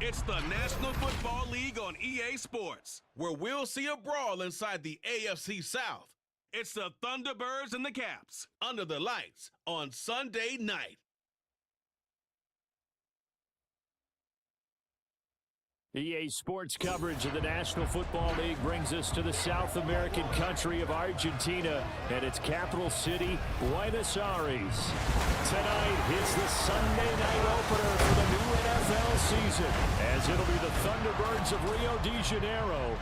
It's the National Football League on EA Sports, where we'll see a brawl inside the AFC South. It's the Thunderbirds and the Caps, under the lights on Sunday night. EA Sports coverage of the National Football League brings us to the South American country of Argentina and its capital city, Buenos Aires. Tonight is the Sunday night opener for the new NFL season, as it'll be the Thunderbirds of Rio de Janeiro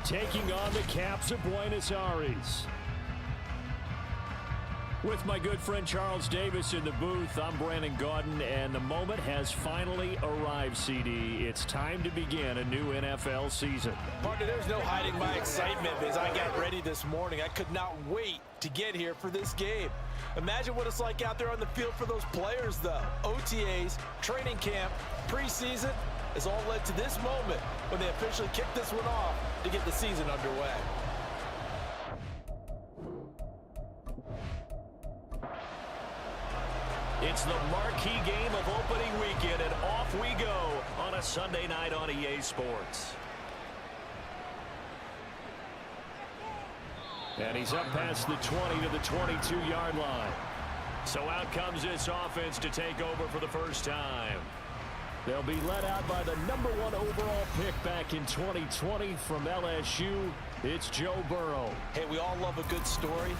taking on the Caps of Buenos Aires. With my good friend Charles Davis in the booth, I'm Brandon Gaudin, and the moment has finally arrived, CD. It's time to begin a new NFL season. Partner, there's no hiding my excitement as I got ready this morning. I could not wait to get here for this game. Imagine what it's like out there on the field for those players, though. OTAs, training camp, preseason has all led to this moment when they officially kick this one off to get the season underway. It's the marquee game of opening weekend, and off we go on a Sunday night on EA Sports. And he's up past the 20 to the 22-yard line. So out comes this offense to take over for the first time. They'll be led out by the #1 overall pick back in 2020 from LSU. It's Joe Burrow. Hey, we all love a good story.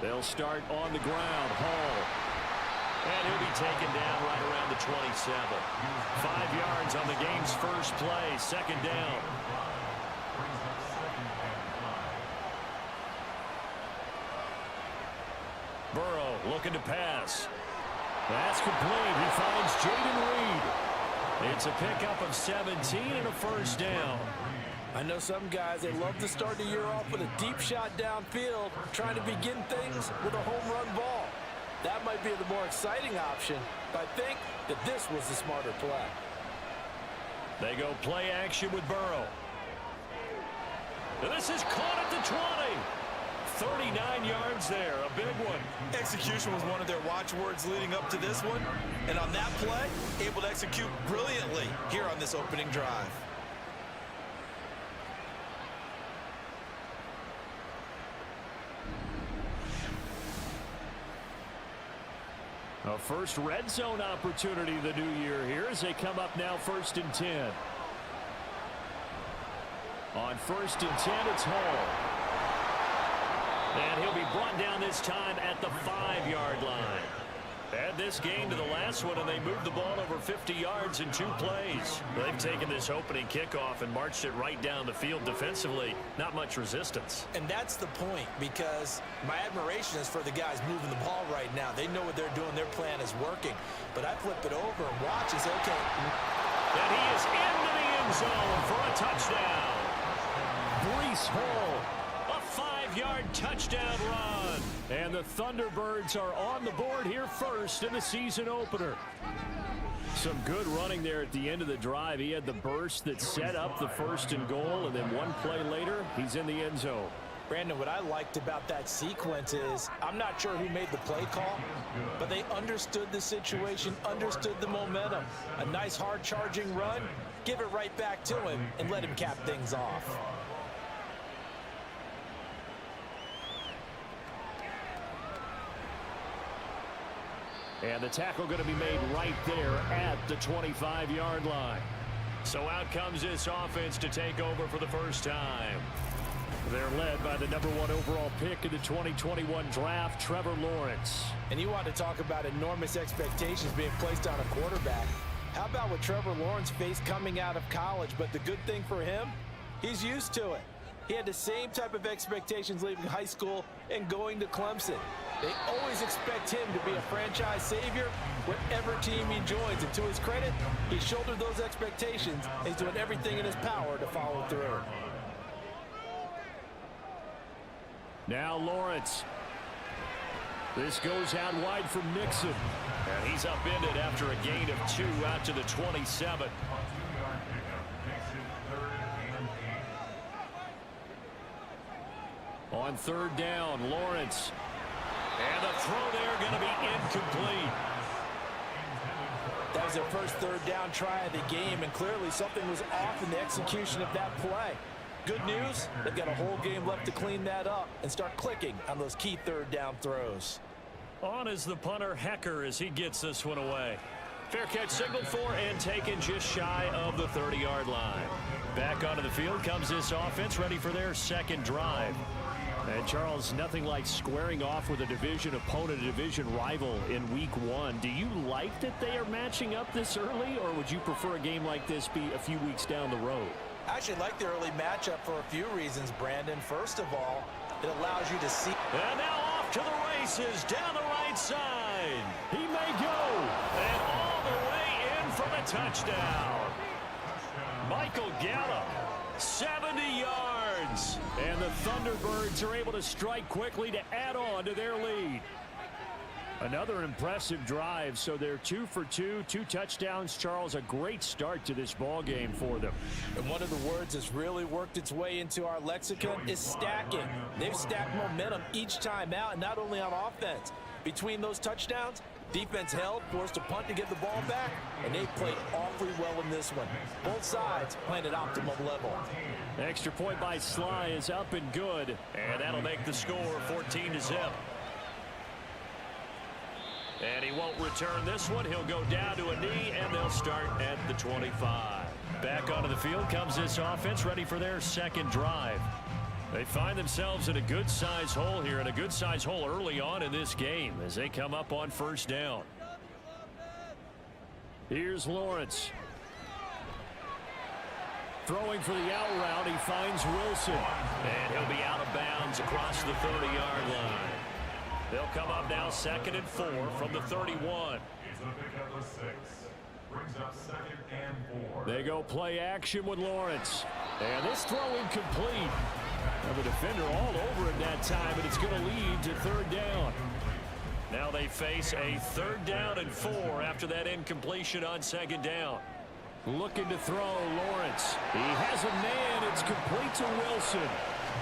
They'll start on the ground. Hall. And he'll be taken down right around the 27. 5 yards on the game's first play. Second down. Burrow looking to pass. That's complete. He finds Jaden Reed. It's a pickup of 17 and a first down. I know some guys, they love to start the year off with a deep shot downfield, trying to begin things with a home run ball. That might be the more exciting option, but I think that this was the smarter play. They go play action with Burrow. This is caught at the 20. 39 yards there, a big one. Execution was one of their watchwords leading up to this one, and on that play, able to execute brilliantly here on this opening drive. A first red zone opportunity the new year here as they come up now 1st and 10. On 1st and 10, it's Hall. And he'll be brought down this time at the 5-yard line. Add this game to the last one, and they moved the ball over 50 yards in 2 plays. They've taken this opening kickoff and marched it right down the field defensively. Not much resistance. And that's the point, because my admiration is for the guys moving the ball right now. They know what they're doing. Their plan is working. But I flip it over and watch and say, okay. And he is into the end zone for a touchdown. Breece Hall. 5-yard touchdown run. And the Thunderbirds are on the board here first in the season opener. Some good running there at the end of the drive. He had the burst that set up the 1st and goal, and then one play later, he's in the end zone. Brandon, what I liked about that sequence is I'm not sure who made the play call, but they understood the situation, understood the momentum. A nice hard charging run, give it right back to him, and let him cap things off. And the tackle going to be made right there at the 25-yard line. So out comes this offense to take over for the first time. They're led by the #1 overall pick in the 2021 draft, Trevor Lawrence. And you want to talk about enormous expectations being placed on a quarterback. How about what Trevor Lawrence faced coming out of college? But the good thing for him, he's used to it. He had the same type of expectations leaving high school and going to Clemson. They always expect him to be a franchise savior whatever team he joins. And to his credit, he shouldered those expectations and he's doing everything in his power to follow through. Now Lawrence. This goes out wide for Mixon. And he's upended after a gain of 2 out to the 27. On 3rd down, Lawrence. And the throw there going to be incomplete. That was their first 3rd down try of the game, and clearly something was off in the execution of that play. Good news, they've got a whole game left to clean that up and start clicking on those key 3rd down throws. On is the punter, Hecker, as he gets this one away. Fair catch signaled for and taken just shy of the 30-yard line. Back onto the field comes this offense, ready for their 2nd drive. And Charles, nothing like squaring off with a division opponent, a division rival in week 1. Do you like that they are matching up this early, or would you prefer a game like this be a few weeks down the road? I actually like the early matchup for a few reasons, Brandon. First of all, it allows you to see. And now off to the races down the right side. He may go. And all the way in for the touchdown. Michael Gallup, 70 yards. And the Thunderbirds are able to strike quickly to add on to their lead. Another impressive drive, so they're 2 for 2, 2 touchdowns. Charles, a great start to this ball game for them. And one of the words that's really worked its way into our lexicon is stacking. They've stacked momentum each time out, and not only on offense. Between those touchdowns, defense held, forced a punt to get the ball back, and they played awfully well in this one. Both sides playing at optimum level. Extra point by Sly is up and good, and that'll make the score 14-0. And he won't return this one. He'll go down to a knee, and they'll start at the 25. Back onto the field comes this offense, ready for their 2nd drive. They find themselves in a good-size hole here, and a good-size hole early on in this game as they come up on 1st down. Here's Lawrence. Throwing for the out route, he finds Wilson. And he'll be out of bounds across the 30-yard line. They'll come up now 2nd and 4 from the 31. They go play action with Lawrence. And this throw incomplete. And the defender all over it that time, but it's going to lead to 3rd down. Now they face a 3rd down and 4 after that incompletion on 2nd down. Looking to throw, Lawrence. He has a man. It's complete to Wilson.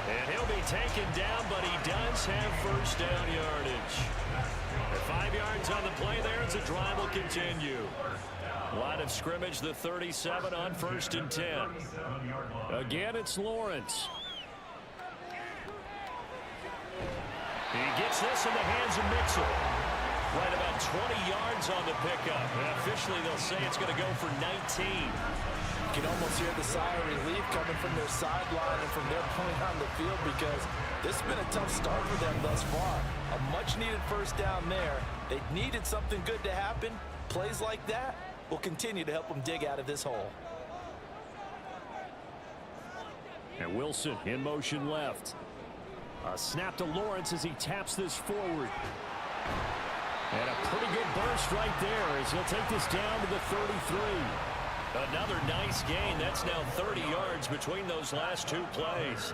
And he'll be taken down, but he does have 1st down yardage. At 5 yards on the play there as the drive will continue. Line of scrimmage, the 37 on 1st and 10. Again, it's Lawrence. He gets this in the hands of Mixon. Right about 20 yards on the pickup. And officially, they'll say it's going to go for 19. You can almost hear the sigh of relief coming from their sideline and from their point on the field, because this has been a tough start for them thus far. A much-needed 1st down there. They needed something good to happen. Plays like that will continue to help them dig out of this hole. And Wilson in motion left. A snap to Lawrence as he taps this forward. And a pretty good burst right there as he'll take this down to the 33. Another nice gain. That's now 30 yards between those last 2 plays.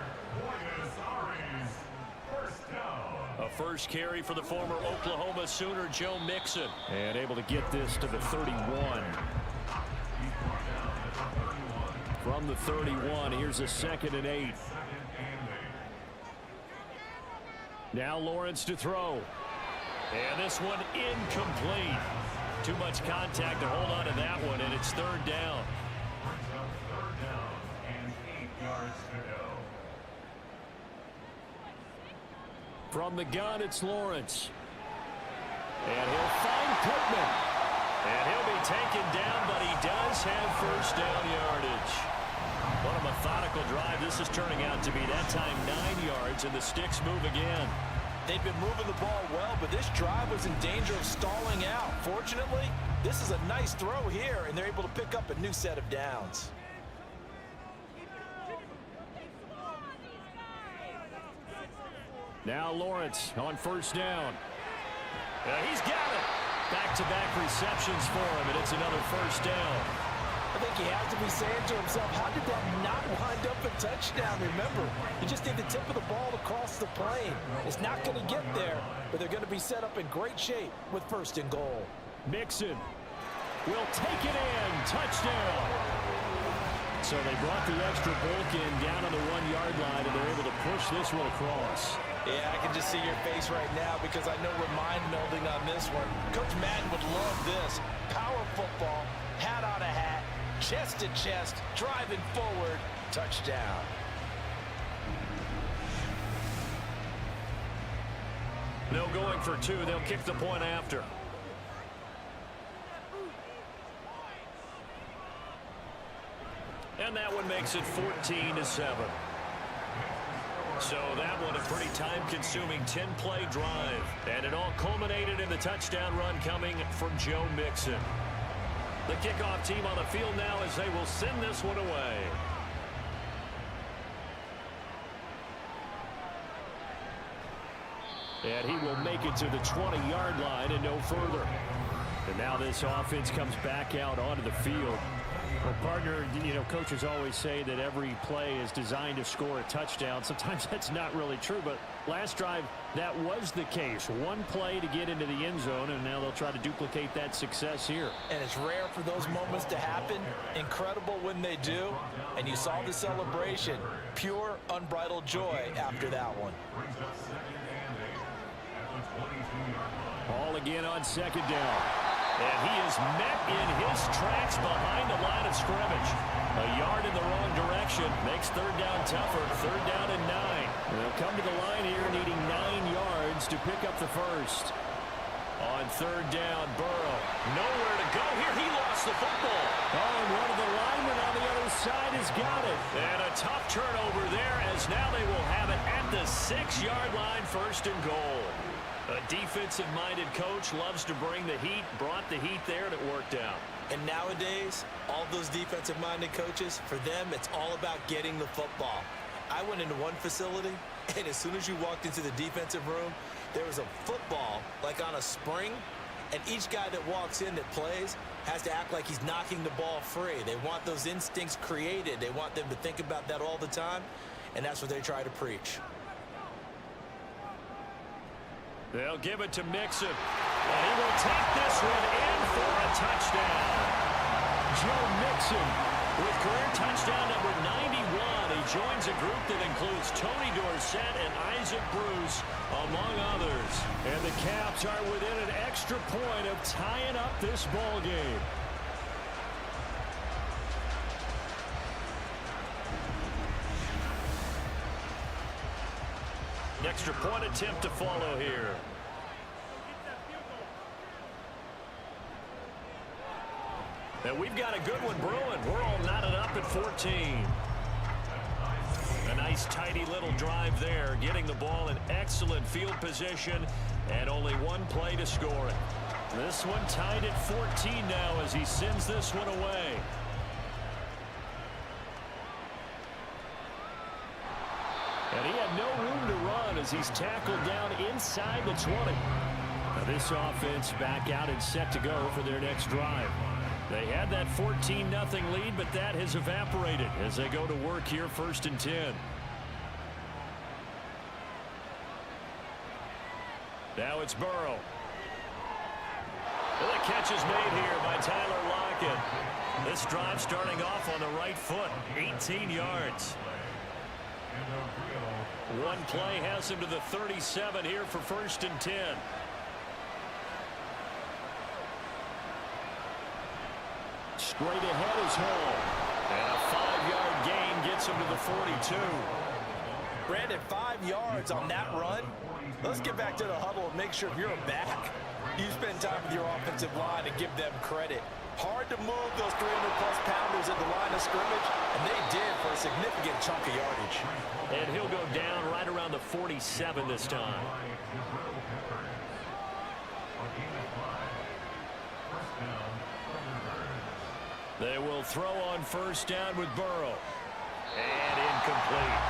A first carry for the former Oklahoma Sooner, Joe Mixon. And able to get this to the 31. From the 31, here's a 2nd and 8. Now Lawrence to throw. And this one incomplete. Too much contact to hold on to that one, and it's 3rd down. From the gun, it's Lawrence. And he'll find Pittman. And he'll be taken down, but he does have 1st down yardage. What a methodical drive this is turning out to be. That time 9 yards, and the sticks move again. They've been moving the ball well, but this drive was in danger of stalling out. Fortunately, this is a nice throw here, and they're able to pick up a new set of downs. Now Lawrence on 1st down. He's got it. Back-to-back receptions for him, and it's another 1st down. I think he has to be saying to himself, how did that not wind up a touchdown? Remember, you just need the tip of the ball to cross the plane. It's not going to get there, but they're going to be set up in great shape with 1st and goal. Mixon will take it in. Touchdown. So they brought the extra bulk in down on the 1-yard line, and they're able to push this one across. Yeah, I can just see your face right now because I know we're mind melding on this one. Coach Madden would love this. Power football, hat on a hat, chest to chest, driving forward, touchdown. No going for 2. They'll kick the point after. And that one makes it 14-7. So that one a pretty time-consuming 10-play drive. And it all culminated in the touchdown run coming from Joe Mixon. The kickoff team on the field now as they will send this one away. And he will make it to the 20-yard line and no further. And now this offense comes back out onto the field. Well, partner, you know, coaches always say that every play is designed to score a touchdown. Sometimes that's not really true, but last drive, that was the case. One play to get into the end zone, and now they'll try to duplicate that success here. And it's rare for those moments to happen. Incredible when they do. And you saw the celebration. Pure, unbridled joy after that one. Ball again on 2nd down. And he is met in his tracks behind the line of scrimmage. A yard in the wrong direction makes 3rd down tougher. 3rd down and 9. They'll come to the line here needing 9 yards to pick up the first. On 3rd down, Burrow. Nowhere to go here. He lost the football. Oh, and one of the linemen on the other side has got it. And a tough turnover there as now they will have it at the 6-yard line, 1st and goal. A defensive-minded coach loves to bring the heat, brought the heat there, and it worked out. And nowadays, all those defensive-minded coaches, for them, it's all about getting the football. I went into one facility, and as soon as you walked into the defensive room, there was a football, like on a spring, and each guy that walks in that plays has to act like he's knocking the ball free. They want those instincts created. They want them to think about that all the time, and that's what they try to preach. They'll give it to Mixon. And he will take this one in for a touchdown. Joe Mixon with career touchdown number 91. He joins a group that includes Tony Dorsett and Isaac Bruce, among others. And the Caps are within an extra point of tying up this ball game. Extra point attempt to follow here. And we've got a good one brewing. We're all knotted up at 14. A nice tidy little drive there, getting the ball in excellent field position, and only one play to score it. This one tied at 14 now as he sends this one away. And he had no room to run as he's tackled down inside the 20. Now this offense back out and set to go for their next drive. They had that 14-0 lead, but that has evaporated as they go to work here, 1st and 10. Now it's Burrow. And the catch is made here by Tyler Lockett. This drive starting off on the right foot, 18 yards. One play has him to the 37 here for 1st and 10. Straight ahead is Hall. And a 5-yard gain gets him to the 42. Brandon, 5 yards on that run. Let's get back to the huddle and make sure you're back. You spend time with your offensive line and give them credit. Hard to move those 300-plus pounders at the line of scrimmage, and they did for a significant chunk of yardage. And he'll go down right around the 47 this time. They will throw on 1st down with Burrow. And incomplete.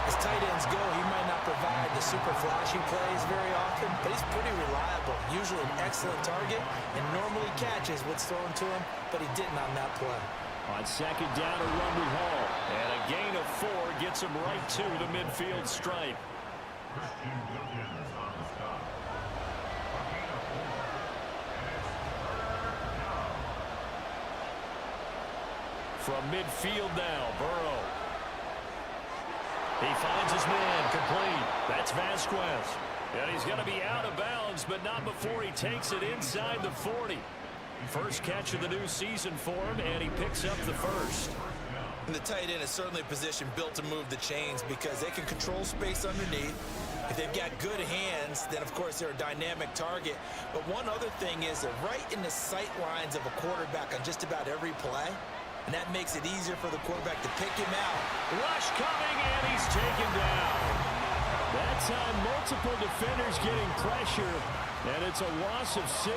As tight ends go, he might not provide the super flashy plays very often, but he's pretty reliable. Usually an excellent target and normally catches what's thrown to him, but he didn't on that play. On 2nd down, a run with Hall. And a gain of 4 gets him right to the midfield stripe. From midfield now, Burrow. He finds his man, complete. That's Vasquez. And he's going to be out of bounds, but not before he takes it inside the 40. First catch of the new season for him, and he picks up the first. And the tight end is certainly a position built to move the chains because they can control space underneath. If they've got good hands, then of course they're a dynamic target. But one other thing is they're right in the sight lines of a quarterback on just about every play. And that makes it easier for the quarterback to pick him out. Rush coming, and he's taken down. That time, multiple defenders getting pressure, and it's a loss of 6.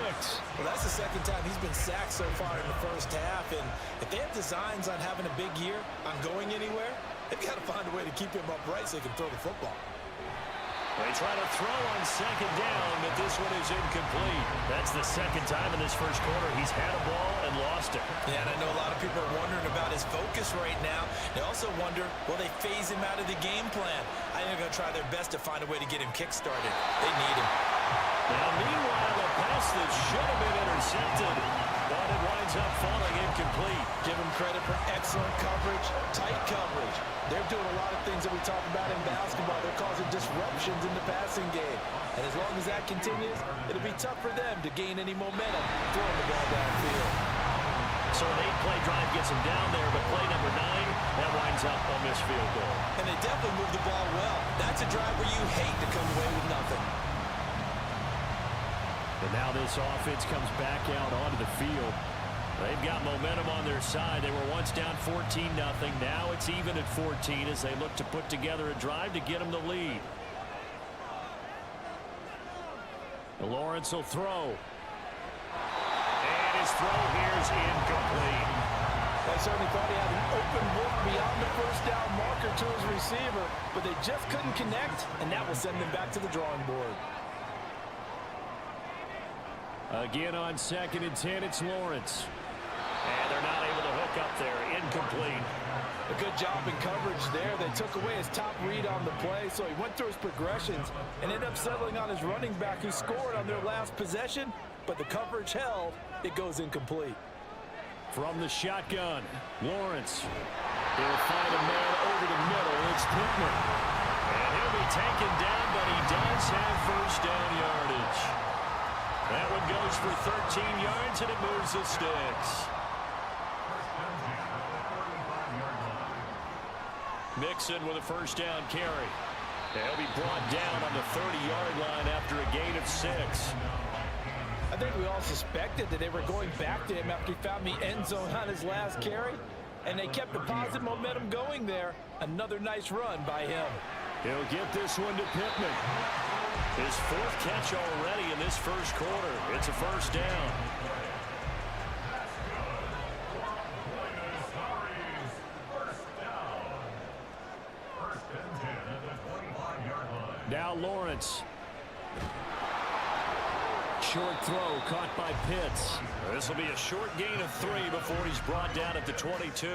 Well, that's the second time he's been sacked so far in the first half. And if they have designs on having a big year, on going anywhere, they've got to find a way to keep him upright so he can throw the football. They try to throw on second down, but this one is incomplete. That's the second time in this first quarter he's had a ball and lost it. Yeah, and I know a lot of people are wondering about his focus right now. They also wonder, will they phase him out of the game plan? I think they're going to try their best to find a way to get him kick-started. They need him. Now, meanwhile, a pass that should have been intercepted, but it winds up falling incomplete. Give him credit for excellent coverage, tight coverage. They're doing a lot of things that we talk about in basketball. They're causing disruptions in the passing game. And as long as that continues, it'll be tough for them to gain any momentum throwing the ball downfield. So an 8-play drive gets him down there, but play number 9, that winds up a missed field goal. And they definitely moved the ball well. That's a drive where you hate to come away with nothing. And now this offense comes back out onto the field. They've got momentum on their side. They were once down 14-0. Now it's even at 14 as they look to put together a drive to get them the lead. Lawrence will throw. And his throw here is incomplete. I certainly thought he had an open look beyond the first down marker to his receiver, but they just couldn't connect, and that will send them back to the drawing board. Again on 2nd and 10, it's Lawrence. And they're not able to hook up there. Incomplete. A good job in coverage there. They took away his top read on the play, so he went through his progressions and ended up settling on his running back who scored on their last possession, but the coverage held. It goes incomplete. From the shotgun, Lawrence. He'll find a man over the middle. It's Pittman. And he'll be taken down, but he does have first down yardage. That one goes for 13 yards, and it moves the sticks. Mixon with a first down carry. They'll be brought down on the 30-yard line after a gain of 6. I think we all suspected that they were going back to him after he found the end zone on his last carry, and they kept the positive momentum going there. Another nice run by him. He'll get this one to Pittman. His 4th catch already in this first quarter. It's a first down. Now Lawrence. Short throw caught by Pitts. This will be a short gain of 3 before he's brought down at the 22.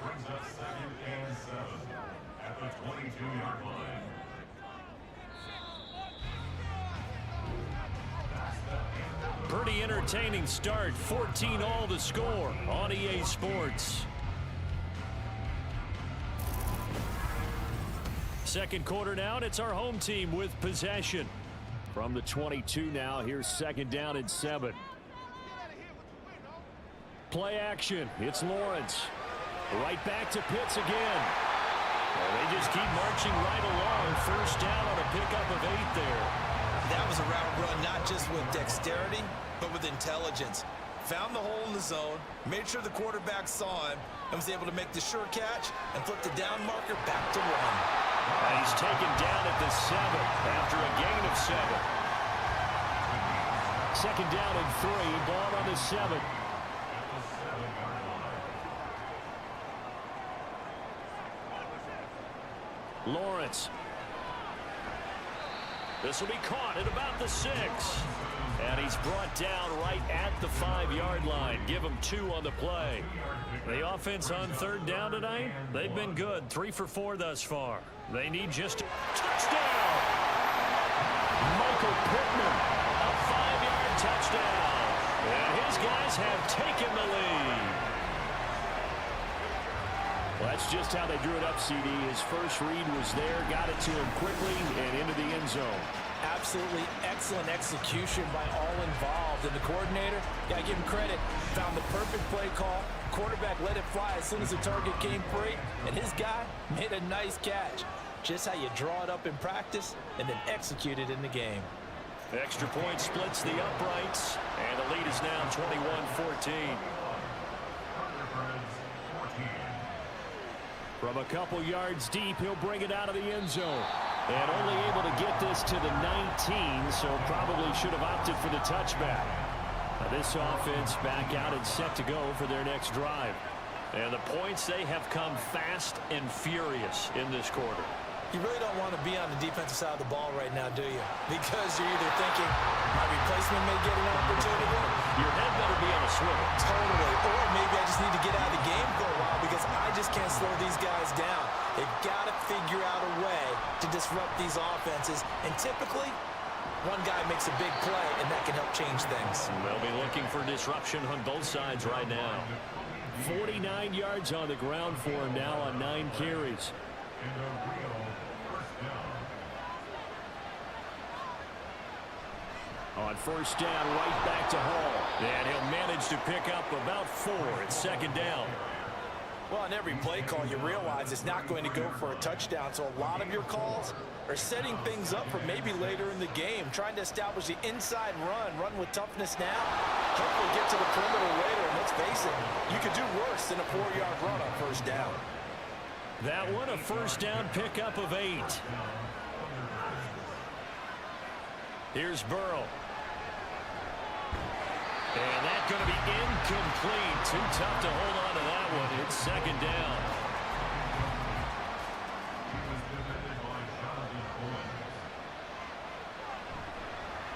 Brings us 2nd and 7 at the 22-yard line. Pretty entertaining start. 14-all to score on EA Sports. Second quarter now, and it's our home team with possession. From the 22 now, here's 2nd down and 7. Play action. It's Lawrence. Right back to Pitts again. Well, they just keep marching right along. First down on a pickup of 8 there. That was a route run not just with dexterity, but with intelligence. Found the hole in the zone, made sure the quarterback saw him, and was able to make the sure catch and flip the down marker back to 1. And he's taken down at the 7 after a gain of 7. 2nd down and 3, ball on the 7. Lawrence. This will be caught at about the 6. And he's brought down right at the 5-yard line. Give him 2 on the play. The offense on 3rd down tonight, they've been good. 3 for 4 thus far. They need just a touchdown. Michael Pittman, a 5-yard touchdown. And his guys have taken the lead. Well, that's just how they drew it up, CD. His first read was there, got it to him quickly, and into the end zone. Absolutely excellent execution by all involved. And the coordinator, got to give him credit, found the perfect play call. Quarterback let it fly as soon as the target came free, and his guy made a nice catch. Just how you draw it up in practice and then execute it in the game. Extra point splits the uprights, and the lead is now 21-14. From a couple yards deep, he'll bring it out of the end zone. And only able to get this to the 19, so probably should have opted for the touchback. Now this offense back out and set to go for their next drive. And the points, they have come fast and furious in this quarter. You really don't want to be on the defensive side of the ball right now, do you? Because you're either thinking, my replacement may get an opportunity. Your head better be on a swivel. Totally. Or maybe I just need to get out of the game for a while because I just can't slow these guys down. They've got to figure out a way to disrupt these offenses. And typically, one guy makes a big play, and that can help change things. They'll be looking for disruption on both sides right now. 49 yards on the ground for him now on 9 carries. On 1st down, right back to Hall. And he'll manage to pick up about 4 at 2nd down. Well, on every play call, you realize it's not going to go for a touchdown. So a lot of your calls are setting things up for maybe later in the game, trying to establish the inside run with toughness now. Hopefully get to the perimeter later. And let's face it, you could do worse than a 4-yard run on 1st down. That one, a 1st down pickup of 8. Here's Burrow. And that's going to be incomplete. Too tough to hold on to that one. It's 2nd down.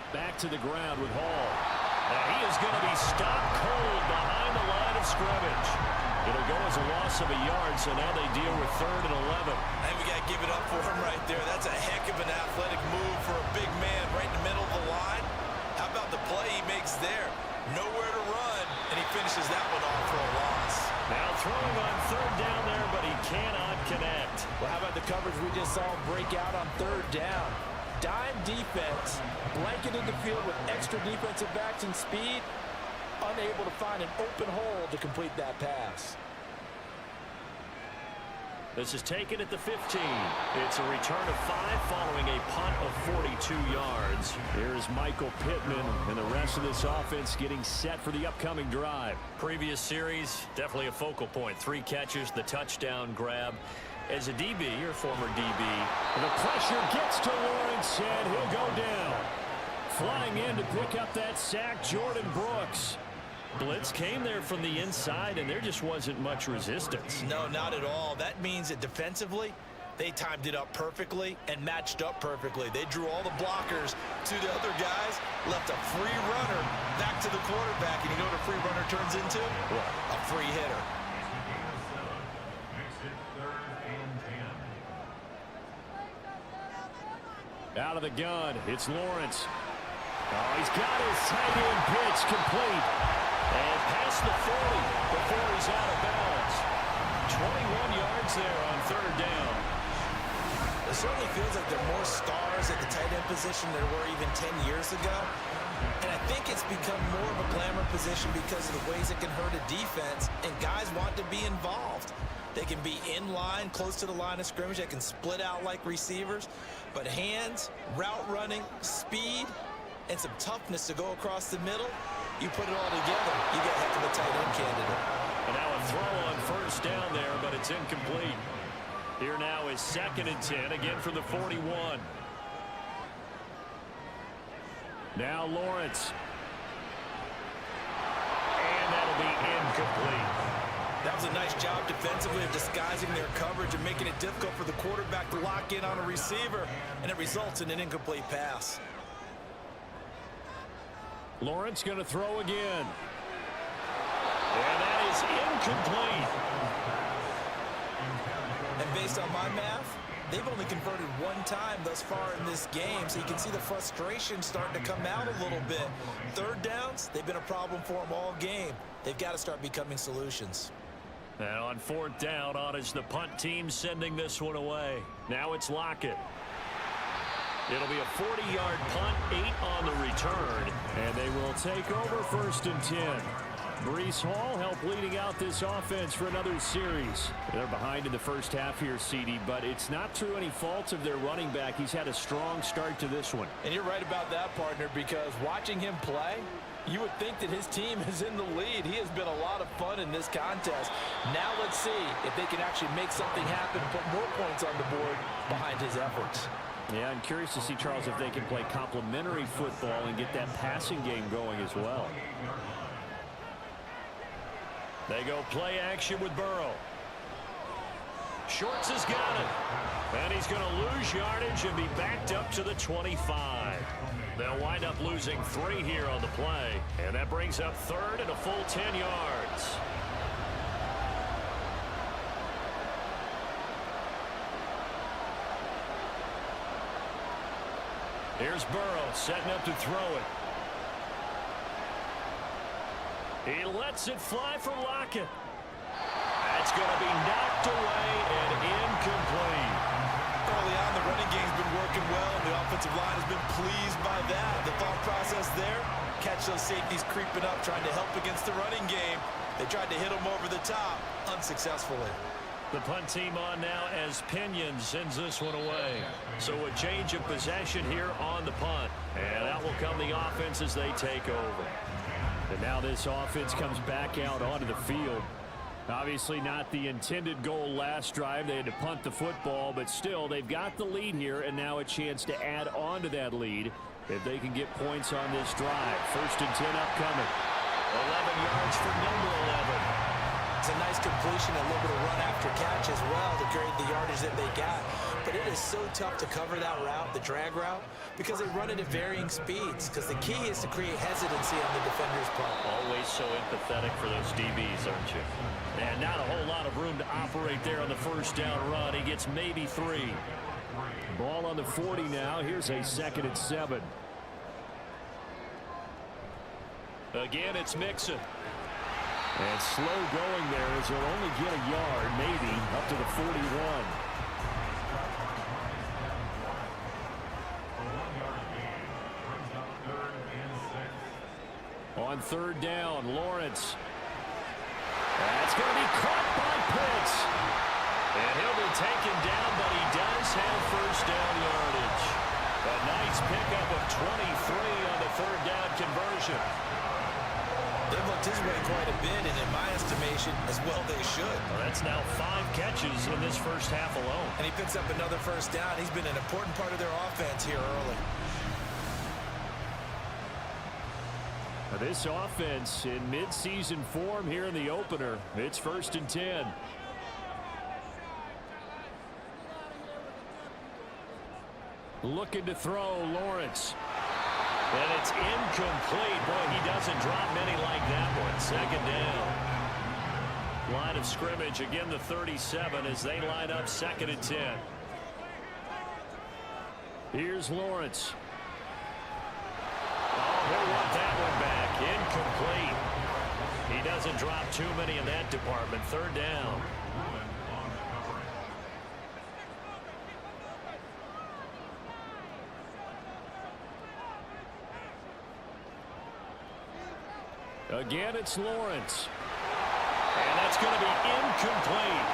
Back to the ground with Hall. Now he is going to be stopped cold behind the line of scrimmage. It'll go as a loss of a yard, so now they deal with 3rd and 11. I think we got to give it up for him right there. That's a heck of an athletic move for a big man right in the middle of the line. How about the play he makes there? Nowhere to run, and he finishes that one off for a loss. Now throwing on 3rd down there, but he cannot connect. Well, how about the coverage we just saw break out on 3rd down? Dime defense, blanketed the field with extra defensive backs and speed, unable to find an open hole to complete that pass. This is taken at the 15. It's a return of 5 following a punt of 42 yards. Here's Michael Pittman and the rest of this offense getting set for the upcoming drive. Previous series, definitely a focal point. 3 catches, the touchdown grab. As a DB, or former DB, the pressure gets to Lawrence, and he'll go down. Flying in to pick up that sack, Jordan Brooks. Blitz came there from the inside, and there just wasn't much resistance. No, not at all. That means that defensively, they timed it up perfectly and matched up perfectly. They drew all the blockers to the other guys, left a free runner back to the quarterback, and you know what a free runner turns into? What? A free hitter. Out of the gun, it's Lawrence. Oh, he's got his tight end pitch complete. And past the 40 before he's out of bounds. 21 yards there on 3rd down. It certainly feels like there are more stars at the tight end position than there were even 10 years ago. And I think it's become more of a glamour position because of the ways it can hurt a defense, and guys want to be involved. They can be in line, close to the line of scrimmage. They can split out like receivers. But hands, route running, speed, and some toughness to go across the middle, you put it all together, you get a heck of a tight end candidate. And now a throw on 1st down there, but it's incomplete. Here now is 2nd and 10, again from the 41. Now Lawrence. And that'll be incomplete. That was a nice job defensively of disguising their coverage and making it difficult for the quarterback to lock in on a receiver, and it results in an incomplete pass. Lawrence going to throw again. And that is incomplete. And based on my math, they've only converted one time thus far in this game, so you can see the frustration starting to come out a little bit. Third downs, they've been a problem for them all game. They've got to start becoming solutions. And on fourth down, on is the punt team sending this one away. Now it's Lockett. It'll be a 40-yard punt, 8 on the return, and they will take over 1st and 10. Breece Hall helped leading out this offense for another series. They're behind in the first half here, CD, but it's not through any faults of their running back. He's had a strong start to this one. And you're right about that, partner, because watching him play, you would think that his team is in the lead. He has been a lot of fun in this contest. Now let's see if they can actually make something happen and put more points on the board behind his efforts. Yeah, I'm curious to see, Charles, if they can play complementary football and get that passing game going as well. They go play action with Burrow. Shorts has got it. And he's going to lose yardage and be backed up to the 25. They'll wind up losing 3 here on the play. And that brings up 3rd and a full 10 yards. Here's Burrow setting up to throw it. He lets it fly for Lockett. That's going to be knocked away and incomplete. Early on, the running game's been working well, and the offensive line has been pleased by that. The thought process there, catch those safeties creeping up, trying to help against the running game. They tried to hit them over the top, unsuccessfully. The punt team on now as Pinion sends this one away. So a change of possession here on the punt. And out will come the offense as they take over. And now this offense comes back out onto the field. Obviously not the intended goal last drive. They had to punt the football, but still they've got the lead here, and now a chance to add on to that lead if they can get points on this drive. 1st and 10 upcoming. 11 yards for number 11. It's a nice completion, a little bit of run after catch as well to create the yardage that they got. But it is so tough to cover that route, the drag route, because they run it at varying speeds. Because the key is to create hesitancy on the defender's part. Always so empathetic for those DBs, aren't you? And not a whole lot of room to operate there on the 1st down run. He gets maybe 3. Ball on the 40 now. Here's a 2nd and 7. Again, it's Mixon. And slow going there as he'll only get a yard, maybe, up to the 41. On 3rd down, Lawrence. That's going to be caught by Pitts. And he'll be taken down, but he does have 1st down yardage. A nice pickup of 23 on the 3rd down conversion. They've looked his way quite a bit, and in my estimation, as well they should. Well, that's now 5 catches in this first half alone. And he picks up another 1st down. He's been an important part of their offense here early. Now this offense in midseason form here in the opener. It's 1st and 10. Looking to throw, Lawrence. And it's incomplete. Boy, he doesn't drop many like that one. 2nd down. Line of scrimmage, again the 37 as they line up 2nd and 10. Here's Lawrence. Oh, he'll want that one back. Incomplete. He doesn't drop too many in that department. 3rd down. Again, it's Lawrence. And that's going to be incomplete.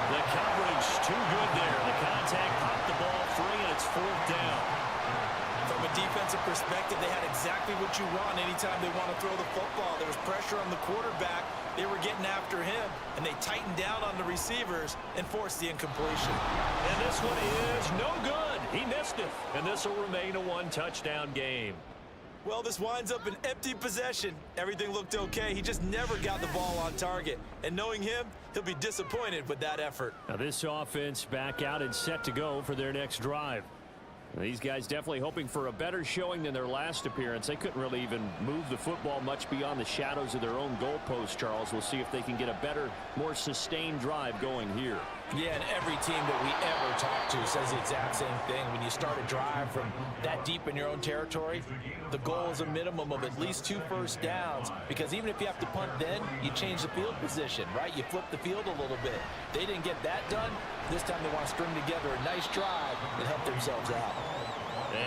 The coverage too good there. The contact popped the ball free, and it's 4th down. From a defensive perspective, they had exactly what you want anytime they want to throw the football. There was pressure on the quarterback. They were getting after him, and they tightened down on the receivers and forced the incompletion. And this one is no good. He missed it. And this will remain a 1-touchdown game. Well, this winds up an empty possession. Everything looked okay. He just never got the ball on target. And knowing him, he'll be disappointed with that effort. Now this offense back out and set to go for their next drive. These guys definitely hoping for a better showing than their last appearance. They couldn't really even move the football much beyond the shadows of their own goalpost, Charles. We'll see if they can get a better, more sustained drive going here. Yeah, and every team that we ever talk to says the exact same thing. When you start a drive from that deep in your own territory, the goal is a minimum of at least 2 first downs, because even if you have to punt then, you change the field position, right? You flip the field a little bit. They didn't get that done. This time they want to string together a nice drive and help themselves out.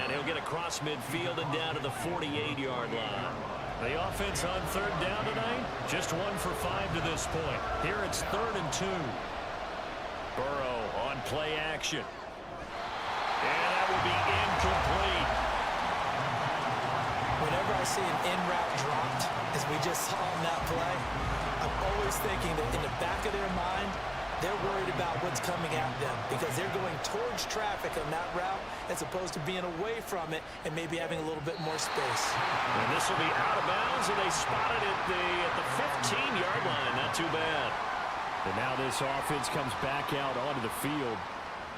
And he'll get across midfield and down to the 48-yard line. The offense on 3rd down tonight, just 1 for 5 to this point. Here it's 3rd and 2. Burrow on play action. And that will be incomplete. Whenever I see an in route dropped, as we just saw on that play, I'm always thinking that in the back of their mind, they're worried about what's coming at them because they're going towards traffic on that route as opposed to being away from it and maybe having a little bit more space. And this will be out of bounds, and they spotted it at the 15-yard line. Not too bad. And now this offense comes back out onto the field.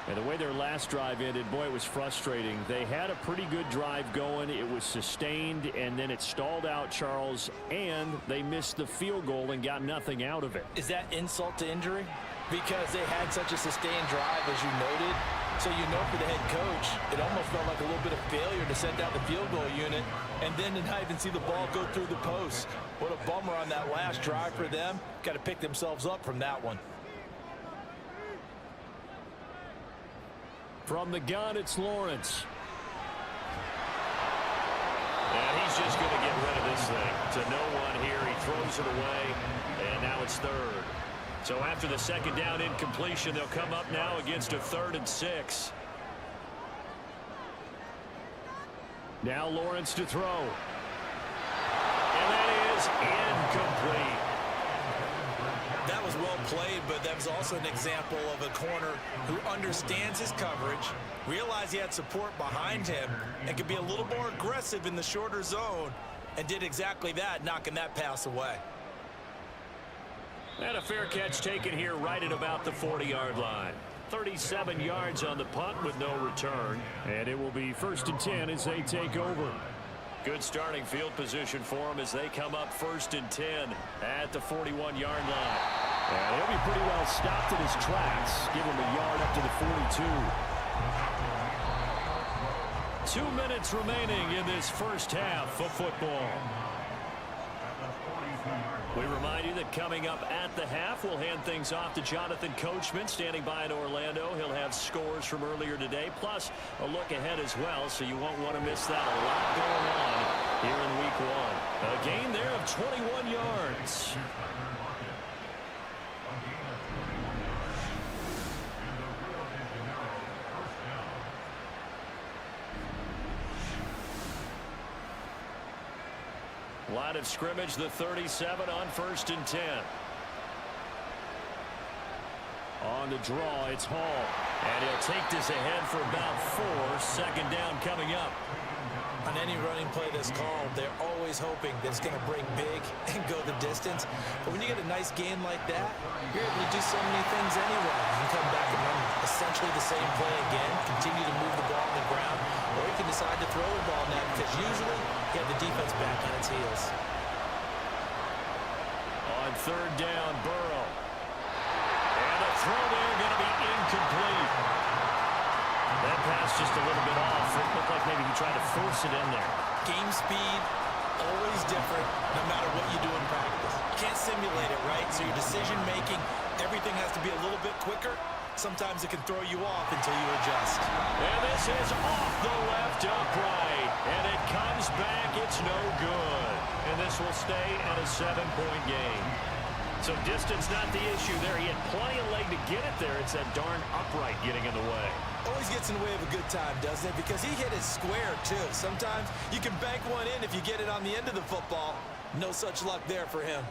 And the way their last drive ended, boy, it was frustrating. They had a pretty good drive going. It was sustained, and then it stalled out, Charles, and they missed the field goal and got nothing out of it. Is that insult to injury? Because they had such a sustained drive, as you noted. So you know for the head coach, it almost felt like a little bit of failure to send out the field goal unit and then to not even see the ball go through the post. What a bummer on that last drive for them. Got to pick themselves up from that one. From the gun, it's Lawrence. And he's just going to get rid of this thing. To no one here. He throws it away, and now it's 3rd. So after the 2nd down incompletion, they'll come up now against a 3rd and 6. Now Lawrence to throw. And that is incomplete. That was well played, but that was also an example of a corner who understands his coverage, realized he had support behind him, and could be a little more aggressive in the shorter zone, and did exactly that, knocking that pass away. And a fair catch taken here right at about the 40-yard line. 37 yards on the punt with no return. And it will be 1st and 10 as they take over. Good starting field position for them as they come up 1st and 10 at the 41-yard line. And he'll be pretty well stopped in his tracks. Give him a yard up to the 42. 2 minutes remaining in this first half of football. We remind you that coming up at the half, we'll hand things off to Jonathan Coachman, standing by in Orlando. He'll have scores from earlier today, plus a look ahead as well, so you won't want to miss that. A lot going on here in Week 1. A gain there of 21 yards. Line of scrimmage, the 37 on 1st and 10. On the draw, it's Hall. And he'll take this ahead for about 4. 2nd down coming up. On any running play that's called, they're always hoping that it's going to break big and go the distance. But when you get a nice game like that, you're able to do so many things anyway. You can come back and run essentially the same play again, continue to move the ball on the ground, or you can decide to throw the ball now because usually you have the defense back on its heels. On 3rd down, Burrow. And a throw there going to be incomplete. That pass just a little bit off. It looked like maybe he tried to force it in there. Game speed, always different no matter what you do in practice. You can't simulate it, right? So your decision making, everything has to be a little bit quicker. Sometimes it can throw you off until you adjust. And this is off the left upright. And it comes back. It's no good. And this will stay at a 7-point game. So distance not the issue there. He had plenty of leg to get it there. It's that darn upright getting in the way. Always gets in the way of a good time, doesn't it? Because he hit it square, too. Sometimes you can bank one in if you get it on the end of the football. No such luck there for him.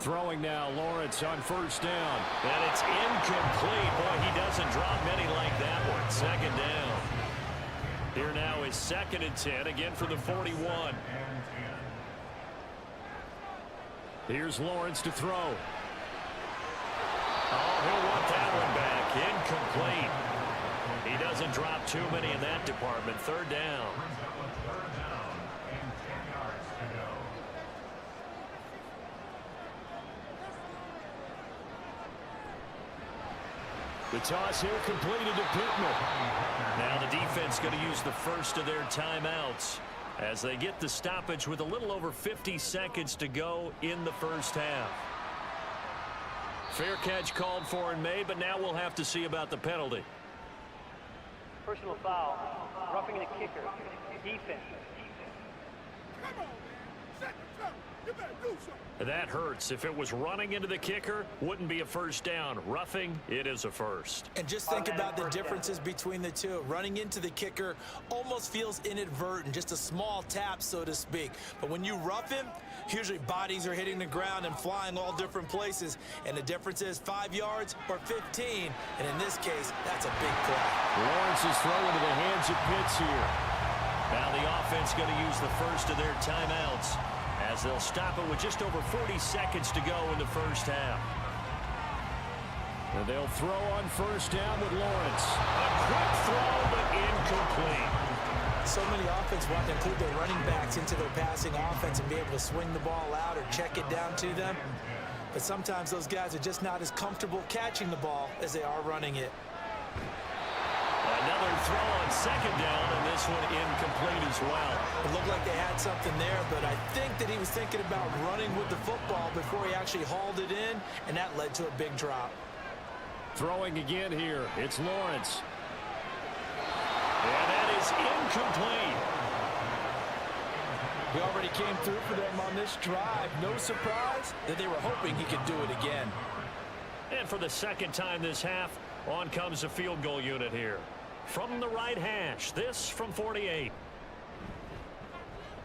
Throwing now, Lawrence on first down. And it's incomplete. Boy, he doesn't drop many like that one. Second down. Here now is 2nd and 10, again for the 41. Here's Lawrence to throw. Oh, he'll want that one back. Incomplete. He doesn't drop too many in that department. 3rd down. The toss here completed to Pittman. Now the defense going to use the first of their timeouts as they get the stoppage with a little over 50 seconds to go in the first half. Fair catch called for and made, but now we'll have to see about the penalty. Personal foul, roughing the kicker, defense. That hurts. If it was running into the kicker, wouldn't be a first down. Roughing, it is a first. And just think about the differences between the two. Running into the kicker almost feels inadvertent, just a small tap, so to speak. But when you rough him, usually bodies are hitting the ground and flying all different places. And the difference is 5 yards or 15. And in this case, that's a big play. Lawrence is throwing to the hands of Pitts here. Now the offense going to use the first of their timeouts as they'll stop it with just over 40 seconds to go in the first half. And they'll throw on first down with Lawrence. A quick throw, but incomplete. So many offenses want to include their running backs into their passing offense and be able to swing the ball out or check it down to them. But sometimes those guys are just not as comfortable catching the ball as they are running it. Another throw on 2nd down, and this one incomplete as well. It looked like they had something there, but I think that he was thinking about running with the football before he actually hauled it in, and that led to a big drop. Throwing again here. It's Lawrence. And that is incomplete. He already came through for them on this drive. No surprise that they were hoping he could do it again. And for the 2nd time this half, on comes the field goal unit here. From the right hash, this from 48.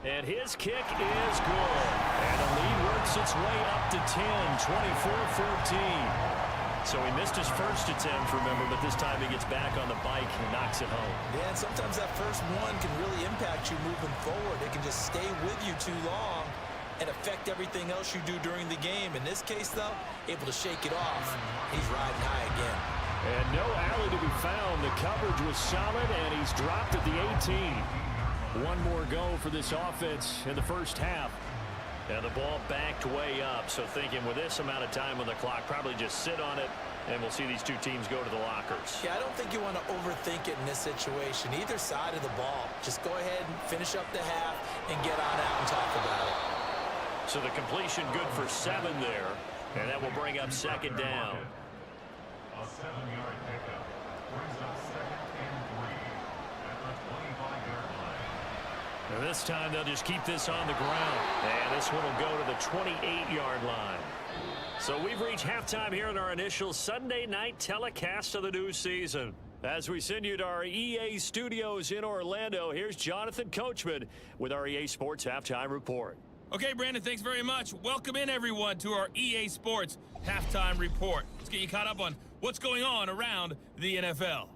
And his kick is good. And the lead works its way up to 10, 24-14. So he missed his first attempt, remember, but this time he gets back on the bike and knocks it home. Yeah, and sometimes that first one can really impact you moving forward. It can just stay with you too long and affect everything else you do during the game. In this case, though, able to shake it off. He's riding high again. And no alley to be found. The coverage was solid, and he's dropped at the 18. One more go for this offense in the first half. And the ball backed way up, so thinking with this amount of time on the clock, probably just sit on it, and we'll see these two teams go to the lockers. Yeah, I don't think you want to overthink it in this situation. Either side of the ball. Just go ahead and finish up the half and get on out and talk about it. So the completion good for 7 there, and that will bring up 2nd down. A 7-yard pickup brings up 2nd and 3 at the 25-yard line. And this time they'll just keep this on the ground. And this one will go to the 28-yard line. So we've reached halftime here in our initial Sunday night telecast of the new season. As we send you to our EA studios in Orlando, here's Jonathan Coachman with our EA Sports Halftime Report. Okay, Brandon, thanks very much. Welcome in, everyone, to our EA Sports Halftime Report. Let's get you caught up on what's going on around the NFL.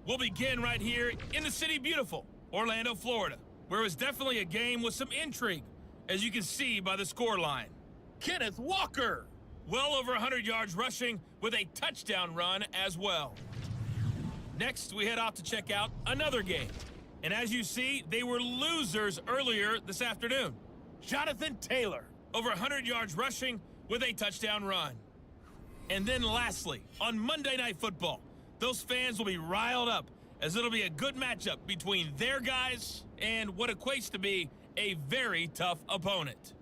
We'll begin right here in the city beautiful, Orlando, Florida, where it was definitely a game with some intrigue, as you can see by the scoreline. Kenneth Walker, well over 100 yards rushing with a touchdown run as well. Next, we head off to check out another game. And as you see, they were losers earlier this afternoon. Jonathan Taylor, over 100 yards rushing with a touchdown run. And then lastly, on Monday Night Football, those fans will be riled up as it'll be a good matchup between their guys and what equates to be a very tough opponent.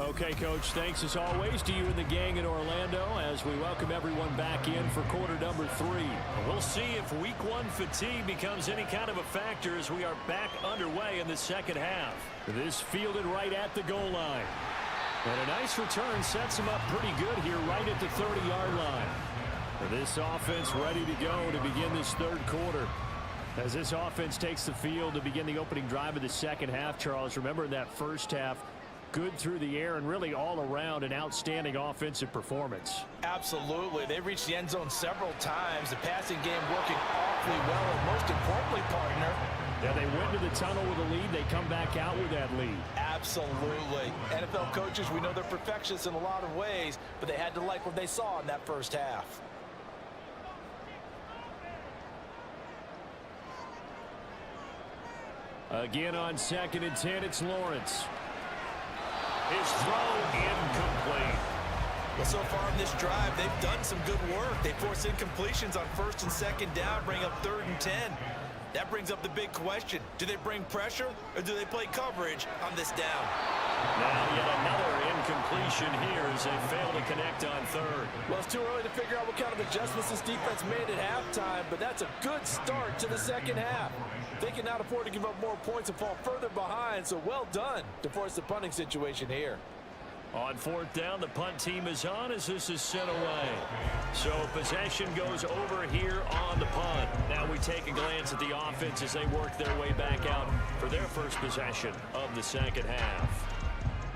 Okay, Coach, thanks as always to you and the gang in Orlando as we welcome everyone back in for quarter number 3. We'll see if week 1 fatigue becomes any kind of a factor as we are back underway in the second half. This fielded right at the goal line. And a nice return sets him up pretty good here right at the 30-yard line. This offense ready to go to begin this third quarter. As this offense takes the field to begin the opening drive of the second half, Charles, remember in that first half, good through the air and really all around an outstanding offensive performance. Absolutely. They reached the end zone several times. The passing game working awfully well. And most importantly, partner, yeah, they went to the tunnel with a lead. They come back out with that lead. Absolutely. NFL coaches, we know they're perfectionists in a lot of ways, but they had to like what they saw in that first half. Again on 2nd and 10, it's Lawrence. His throw incomplete. Well, so far in this drive, they've done some good work. They force incompletions on 1st and 2nd down, bring up 3rd and 10. That brings up the big question. Do they bring pressure or do they play coverage on this down? Now yet another incompletion here as they fail to connect on 3rd. Well, it's too early to figure out what kind of adjustments this defense made at halftime, but that's a good start to the second half. They cannot afford to give up more points and fall further behind, so well done to force the punting situation here. On 4th down, the punt team is on as this is sent away. So possession goes over here on the punt. Now we take a glance at the offense as they work their way back out for their first possession of the second half.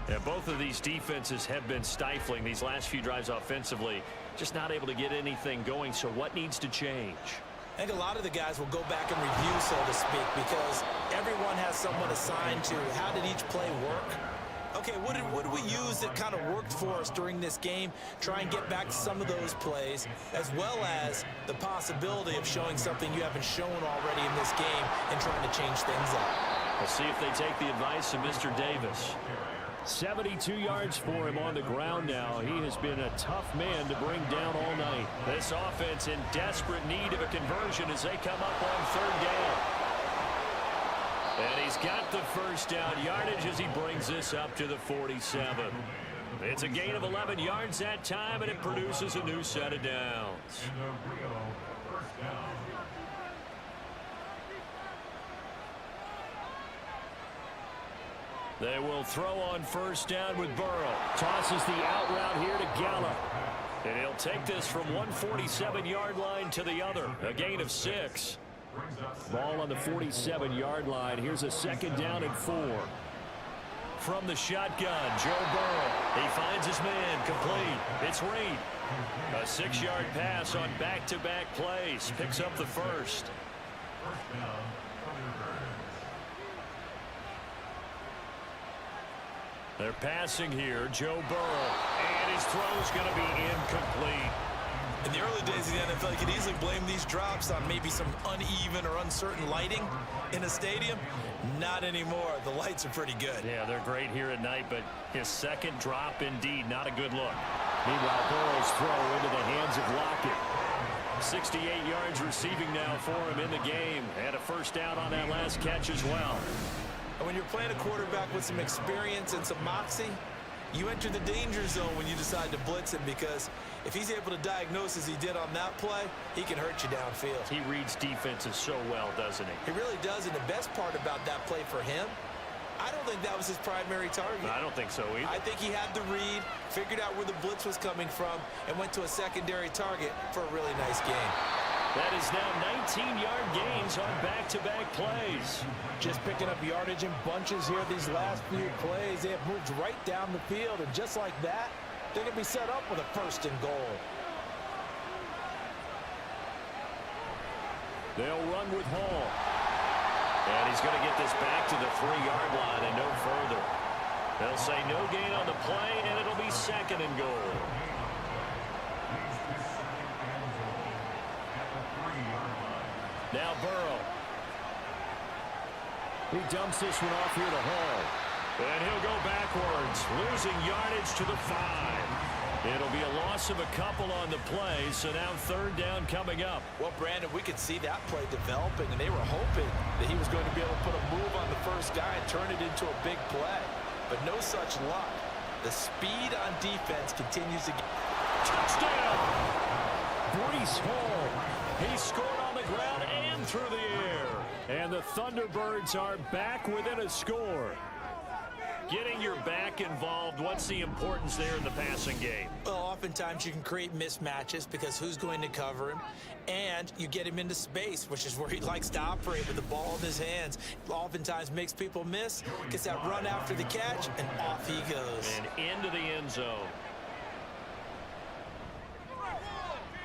Yeah, both of these defenses have been stifling these last few drives offensively. Just not able to get anything going, so what needs to change? I think a lot of the guys will go back and review, so to speak, because everyone has someone assigned to how did each play work. Okay, what did we use that kind of worked for us during this game? Try and get back to some of those plays, as well as the possibility of showing something you haven't shown already in this game and trying to change things up. We'll see if they take the advice of Mr. Davis. 72 yards for him on the ground now. He has been a tough man to bring down all night. This offense in desperate need of a conversion as they come up on 3rd down. And he's got the first down yardage as he brings this up to the 47. It's a gain of 11 yards that time, and it produces a new set of downs. They will throw on 1st down with Burrow. Tosses the out route here to Gallup. And he'll take this from 147-yard line to the other. A gain of 6. Ball on the 47-yard line. Here's a 2nd down and 4. From the shotgun, Joe Burrow. He finds his man, complete. It's Reed. A 6-yard pass on back-to-back plays. Picks up the first. They're passing here, Joe Burrow. And his throw's going to be incomplete. In the early days of the NFL, you could easily blame these drops on maybe some uneven or uncertain lighting in a stadium. Not anymore. The lights are pretty good. Yeah, they're great here at night, but his second drop, indeed, not a good look. Meanwhile, Burrow's throw into the hands of Lockett. 68 yards receiving now for him in the game. And a first down on that last catch as well. And when you're playing a quarterback with some experience and some moxie, you enter the danger zone when you decide to blitz him, because if he's able to diagnose as he did on that play, he can hurt you downfield. He reads defenses so well, doesn't he? He really does, and the best part about that play for him, I don't think that was his primary target. I don't think so either. I think he had the read, figured out where the blitz was coming from, and went to a secondary target for a really nice game. That is now 19-yard gains on back-to-back plays. Just picking up yardage in bunches here these last few plays. They have moved right down the field, and just like that, they're going to be set up with a 1st and goal. They'll run with Hall. And he's going to get this back to the 3-yard line and no further. They'll say no gain on the play, and it'll be 2nd and goal. Now Burrow. He dumps this one off here to Hall. And he'll go backwards, losing yardage to the 5. It'll be a loss of a couple on the play, so now 3rd down coming up. Well, Brandon, we could see that play developing, and they were hoping that he was going to be able to put a move on the first guy and turn it into a big play. But no such luck. The speed on defense continues to get... Touchdown! Brees Hall. He scored on the ground and through the air. And the Thunderbirds are back within a score. Getting your back involved, what's the importance there in the passing game? Well, oftentimes you can create mismatches because who's going to cover him? And you get him into space, which is where he likes to operate with the ball in his hands. Oftentimes makes people miss, gets that run after the catch, and off he goes. And into the end zone.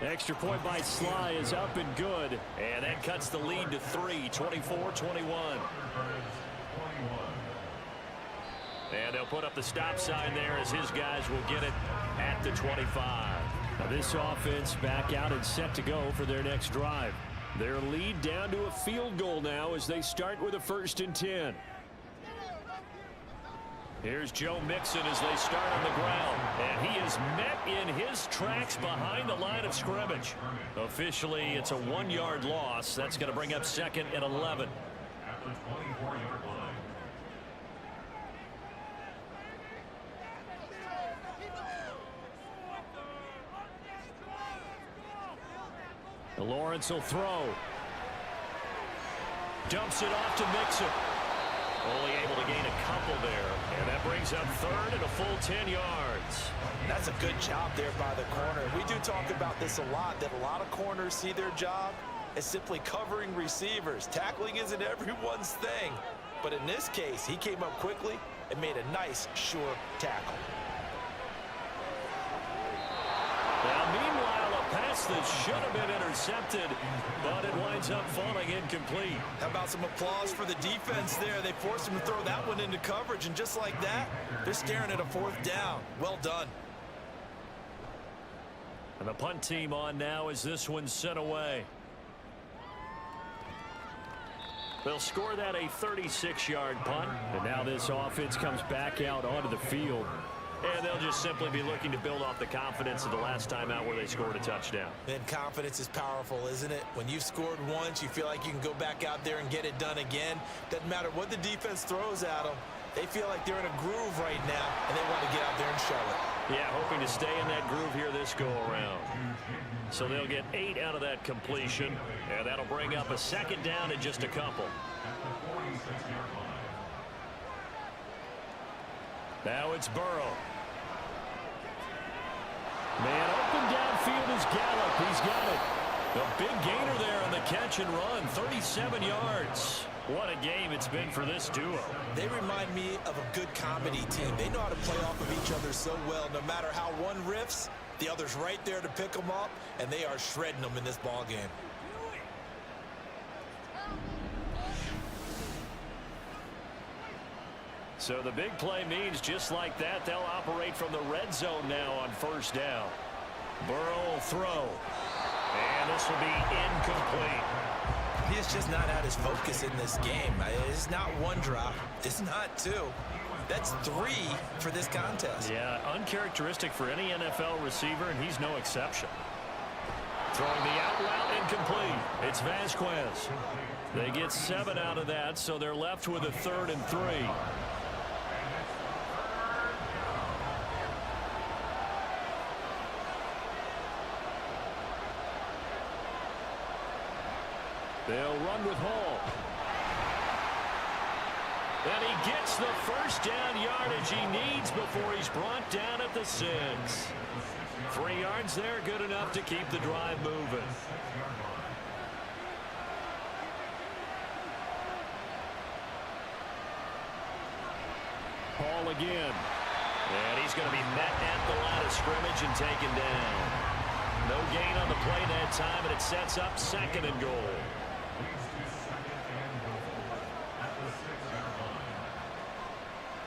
Extra point by Sly is up and good. And that cuts the lead to 3, 24-21. And they'll put up the stop sign there as his guys will get it at the 25. Now this offense back out and set to go for their next drive. Their lead down to a field goal now as they start with a 1st and 10. Here's Joe Mixon as they start on the ground. And he is met in his tracks behind the line of scrimmage. Officially, it's a 1-yard loss. That's going to bring up 2nd and 11. At the 24-yard line. Lawrence will throw. Dumps it off to Mixon. Only able to gain a couple there. And that brings up 3rd and a full 10 yards. That's a good job there by the corner. We do talk about this a lot, that a lot of corners see their job as simply covering receivers. Tackling isn't everyone's thing. But in this case, he came up quickly and made a nice, sure tackle. Now, meanwhile, a pass that should have been intercepted, but it winds up falling incomplete. How about some applause for the defense there? They forced him to throw that one into coverage, and just like that, they're staring at a 4th down. Well done. And the punt team on now as this one's sent away. They'll score that a 36-yard punt. And now this offense comes back out onto the field. And they'll just simply be looking to build off the confidence of the last time out where they scored a touchdown. And confidence is powerful, isn't it? When you've scored once, you feel like you can go back out there and get it done again. Doesn't matter what the defense throws at them. They feel like they're in a groove right now, and they want to get out there and show it. Yeah, hoping to stay in that groove here this go-around. So they'll get 8 out of that completion, and that'll bring up a 2nd down and just a couple. Now it's Burrow. Man open downfield is Gallup. He's got it. The big gainer there on the catch and run, 37 yards. What a game it's been for this duo. They remind me of a good comedy team. They know how to play off of each other so well. No matter how one riffs, the other's right there to pick them up, and they are shredding them in this ball game. So the big play means just like that, they'll operate from the red zone now on 1st down. Burrow will throw. And this will be incomplete. He has just not had his focus in this game. It's not 1 drop. It's not 2. That's 3 for this contest. Yeah, uncharacteristic for any NFL receiver, and he's no exception. Throwing the out route incomplete. It's Vasquez. They get 7 out of that, so they're left with a 3rd and 3. They'll run with Hall. And he gets the 1st down yardage he needs before he's brought down at the 6. 3 yards there, good enough to keep the drive moving. Hall again. And he's going to be met at the line of scrimmage and taken down. No gain on the play that time, and it sets up 2nd and goal.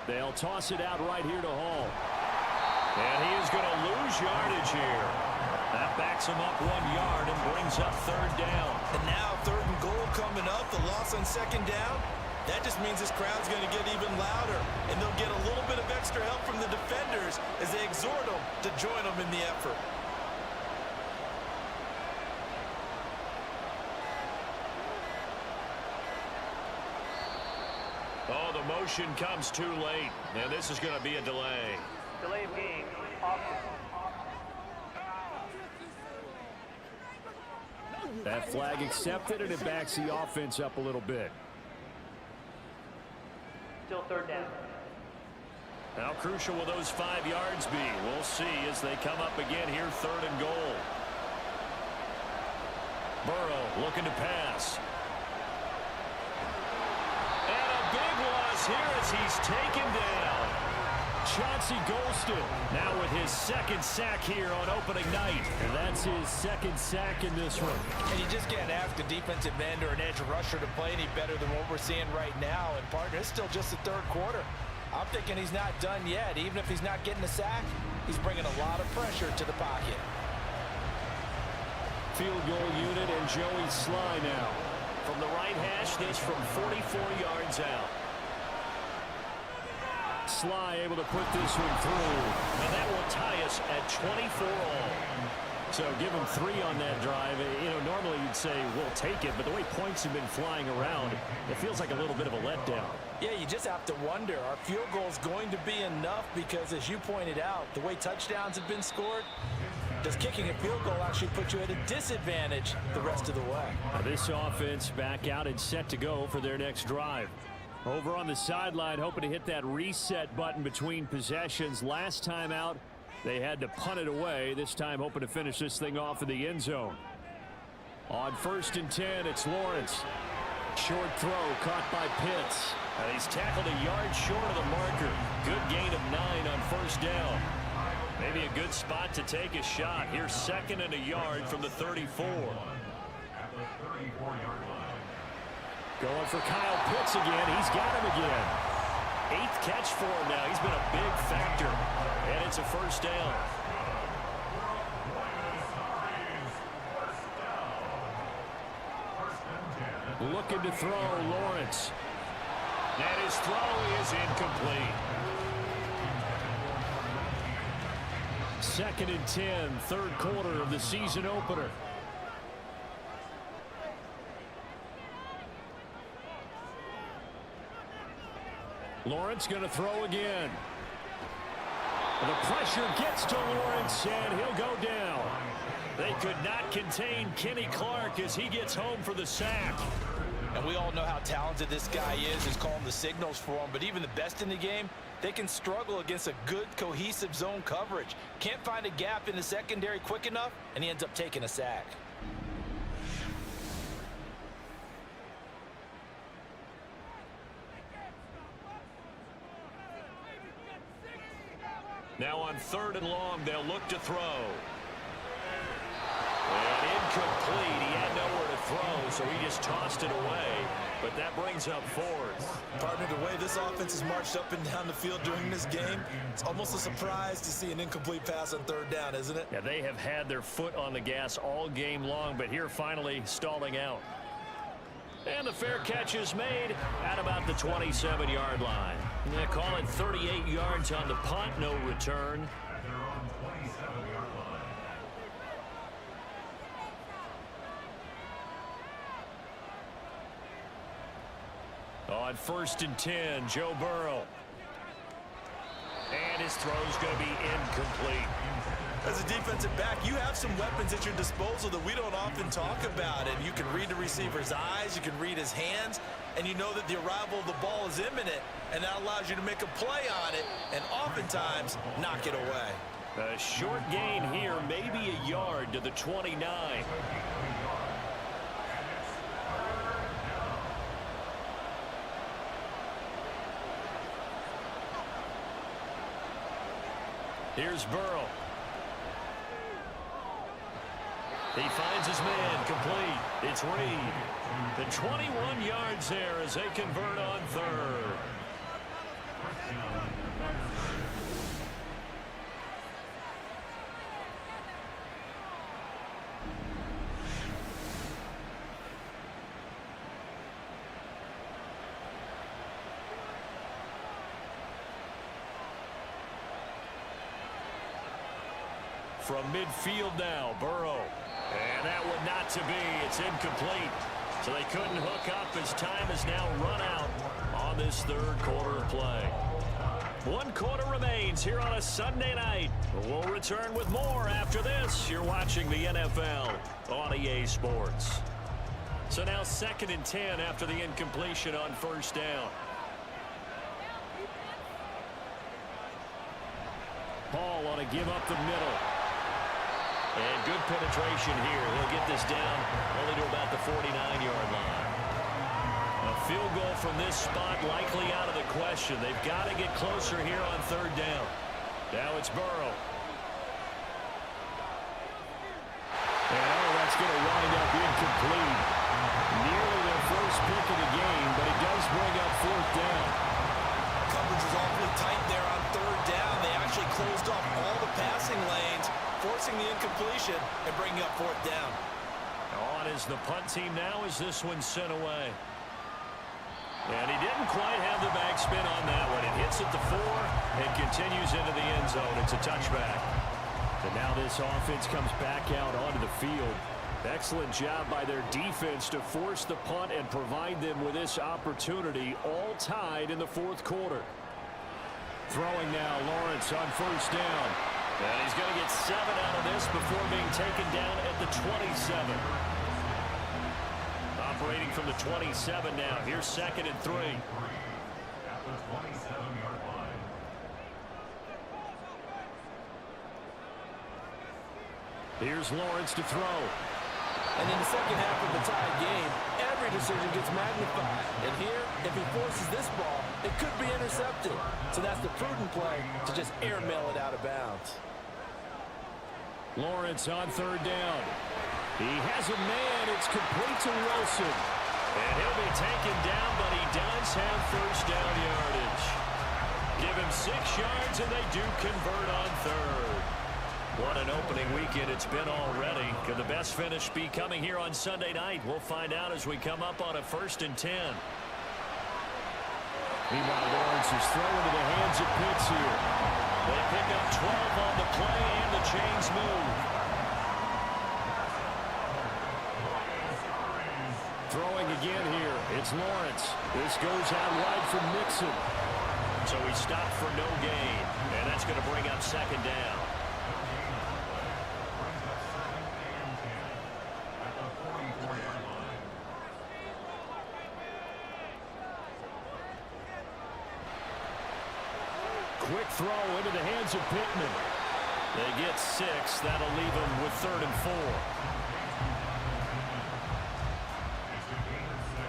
They'll toss it out right here to Hall. And he is going to lose yardage here. That backs him up 1 yard and brings up 3rd down. And now 3rd and goal coming up. The loss on 2nd down. That just means this crowd's going to get even louder. And they'll get a little bit of extra help from the defenders as they exhort them to join them in the effort. Oh, the motion comes too late. And this is going to be a delay. Delay of game, offense. That flag accepted, and it backs the offense up a little bit. Still third down. How crucial will those 5 yards be? We'll see as they come up again here, 3rd and goal. Burrow looking to pass. And a big loss here as he's taken down. Chauncey Golston now with his 2nd sack here on opening night. And that's his 2nd sack in this one. And you just can't ask a defensive end or an edge rusher to play any better than what we're seeing right now. And partner, it's still just the 3rd quarter. I'm thinking he's not done yet. Even if he's not getting a sack, he's bringing a lot of pressure to the pocket. Field goal unit and Joey Sly now. From the right hash, this from 44 yards out. Sly able to put this one through. And that will tie us at 24 all. So give him 3 on that drive. You know, normally you'd say we'll take it, but the way points have been flying around, it feels like a little bit of a letdown. Yeah, you just have to wonder, are field goals going to be enough? Because as you pointed out, the way touchdowns have been scored, does kicking a field goal actually put you at a disadvantage the rest of the way? Now this offense back out and set to go for their next drive. Over on the sideline, hoping to hit that reset button between possessions. Last time out, they had to punt it away. This time hoping to finish this thing off in the end zone. On 1st and 10, it's Lawrence. Short throw caught by Pitts. And he's tackled a yard short of the marker. Good gain of 9 on 1st down. Maybe a good spot to take a shot. Here's 2nd and a yard from the 34. At the 34-yard line. Going for Kyle Pitts again. He's got him again. 8th catch for him now. He's been a big factor. And it's a 1st down. Looking to throw, Lawrence. And his throw is incomplete. 2nd and 10, 3rd quarter of the season opener. Lawrence going to throw again. The pressure gets to Lawrence, and he'll go down. They could not contain Kenny Clark as he gets home for the sack. And we all know how talented this guy is. He's calling the signals for him. But even the best in the game, they can struggle against a good, cohesive zone coverage. Can't find a gap in the secondary quick enough, and he ends up taking a sack. Now on 3rd and long, they'll look to throw. And incomplete. He had nowhere to throw, so he just tossed it away. But that brings up 4th. Partner, the way this offense has marched up and down the field during this game, it's almost a surprise to see an incomplete pass on 3rd down, isn't it? Yeah, they have had their foot on the gas all game long, but here finally stalling out. And the fair catch is made at about the 27-yard line. They call it 38 yards on the punt, no return. They're on 27-yard line. On 1st and 10, Joe Burrow. And his throw's going to be incomplete. As a defensive back, you have some weapons at your disposal that we don't often talk about. And you can read the receiver's eyes, you can read his hands, and you know that the arrival of the ball is imminent, and that allows you to make a play on it and oftentimes knock it away. A short gain here, maybe a yard to the 29. Here's Burrow. He finds his man, complete. It's Reed. The 21 yards there as they convert on 3rd. From midfield now, Burrow. And that one not to be. It's incomplete. So they couldn't hook up as time has now run out on this 3rd quarter play. 1 quarter remains here on a Sunday night. We'll return with more after this. You're watching the NFL on EA Sports. So now 2nd and 10 after the incompletion on 1st down. Hall on a give up the middle. And good penetration here. He'll get this down only to about the 49-yard line. A field goal from this spot likely out of the question. They've got to get closer here on 3rd down. Now it's Burrow. And that's going to wind up incomplete. Nearly their first pick of the game, but it does bring up 4th down. Coverage was awfully tight there on 3rd down. They actually closed off all the passing lanes, forcing the incompletion and bringing up 4th down. On is the punt team now as this one's sent away. And he didn't quite have the backspin on that one. It hits at the 4 and continues into the end zone. It's a touchback. And now this offense comes back out onto the field. Excellent job by their defense to force the punt and provide them with this opportunity, all tied in the 4th quarter. Throwing now, Lawrence on 1st down. And he's going to get 7 out of this before being taken down at the 27. Operating from the 27 now. Here's 2nd and 3. At the 27-yard line. Here's Lawrence to throw. And in the second half of the tied game, every decision gets magnified. And here, if he forces this ball, it could be intercepted. So that's the prudent play to just airmail it out of bounds. Lawrence on 3rd down. He has a man. It's complete to Wilson. And he'll be taken down, but he does have 1st down yardage. Give him 6 yards, and they do convert on 3rd. What an opening weekend it's been already. Could the best finish be coming here on Sunday night? We'll find out as we come up on a 1st and 10. Meanwhile, Lawrence is thrown into the hands of Pitts here. They pick up 12 on the play, and the chains move. Throwing again here. It's Lawrence. This goes out wide from Nixon. So he stopped for no gain, and that's going to bring up 2nd down. Quick throw into the hands of Pittman. They get 6. That'll leave them with 3rd and 4. It's a gain of 6.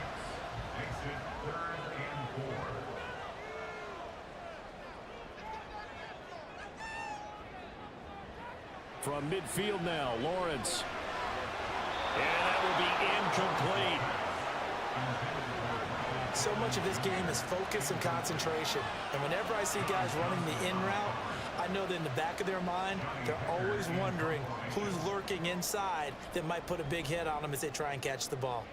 Makes it 3rd and 4. From midfield now, Lawrence. And that will be incomplete. So much of this game is focus and concentration. And whenever I see guys running the in route, I know that in the back of their mind, they're always wondering who's lurking inside that might put a big hit on them as they try and catch the ball.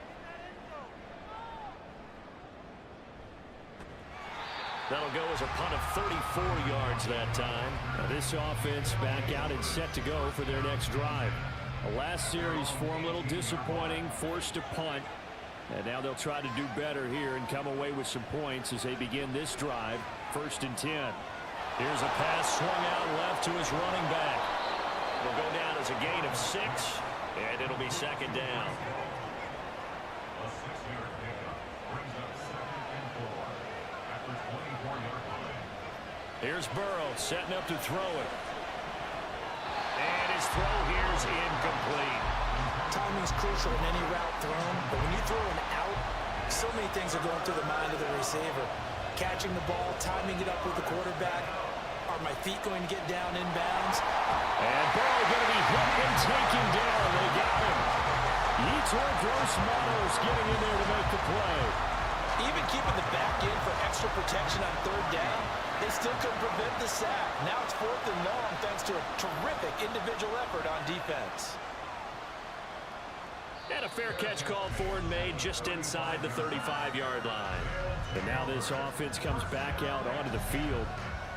That'll go as a punt of 34 yards that time. Now this offense back out and set to go for their next drive. The last series for them a little disappointing, forced to punt. And now they'll try to do better here and come away with some points as they begin this drive. 1st and 10. Here's a pass swung out left to his running back. It'll go down as a gain of 6, and it'll be 2nd down. A 6-yard pickup brings up 2nd and 4 at the 24-yard line. Here's Burrow setting up to throw it. And his throw here is incomplete. Timing's crucial in any route thrown, but when you throw an out, so many things are going through the mind of the receiver. Catching the ball, timing it up with the quarterback. Are my feet going to get down inbounds? And Burrow going to be hit and taken down. They got him. Yetur Gross-Matos getting in there to make the play. Even keeping the back in for extra protection on 3rd down, they still couldn't prevent the sack. Now it's 4th and long thanks to a terrific individual effort on defense. And a fair catch called for and made just inside the 35-yard line. And now this offense comes back out onto the field.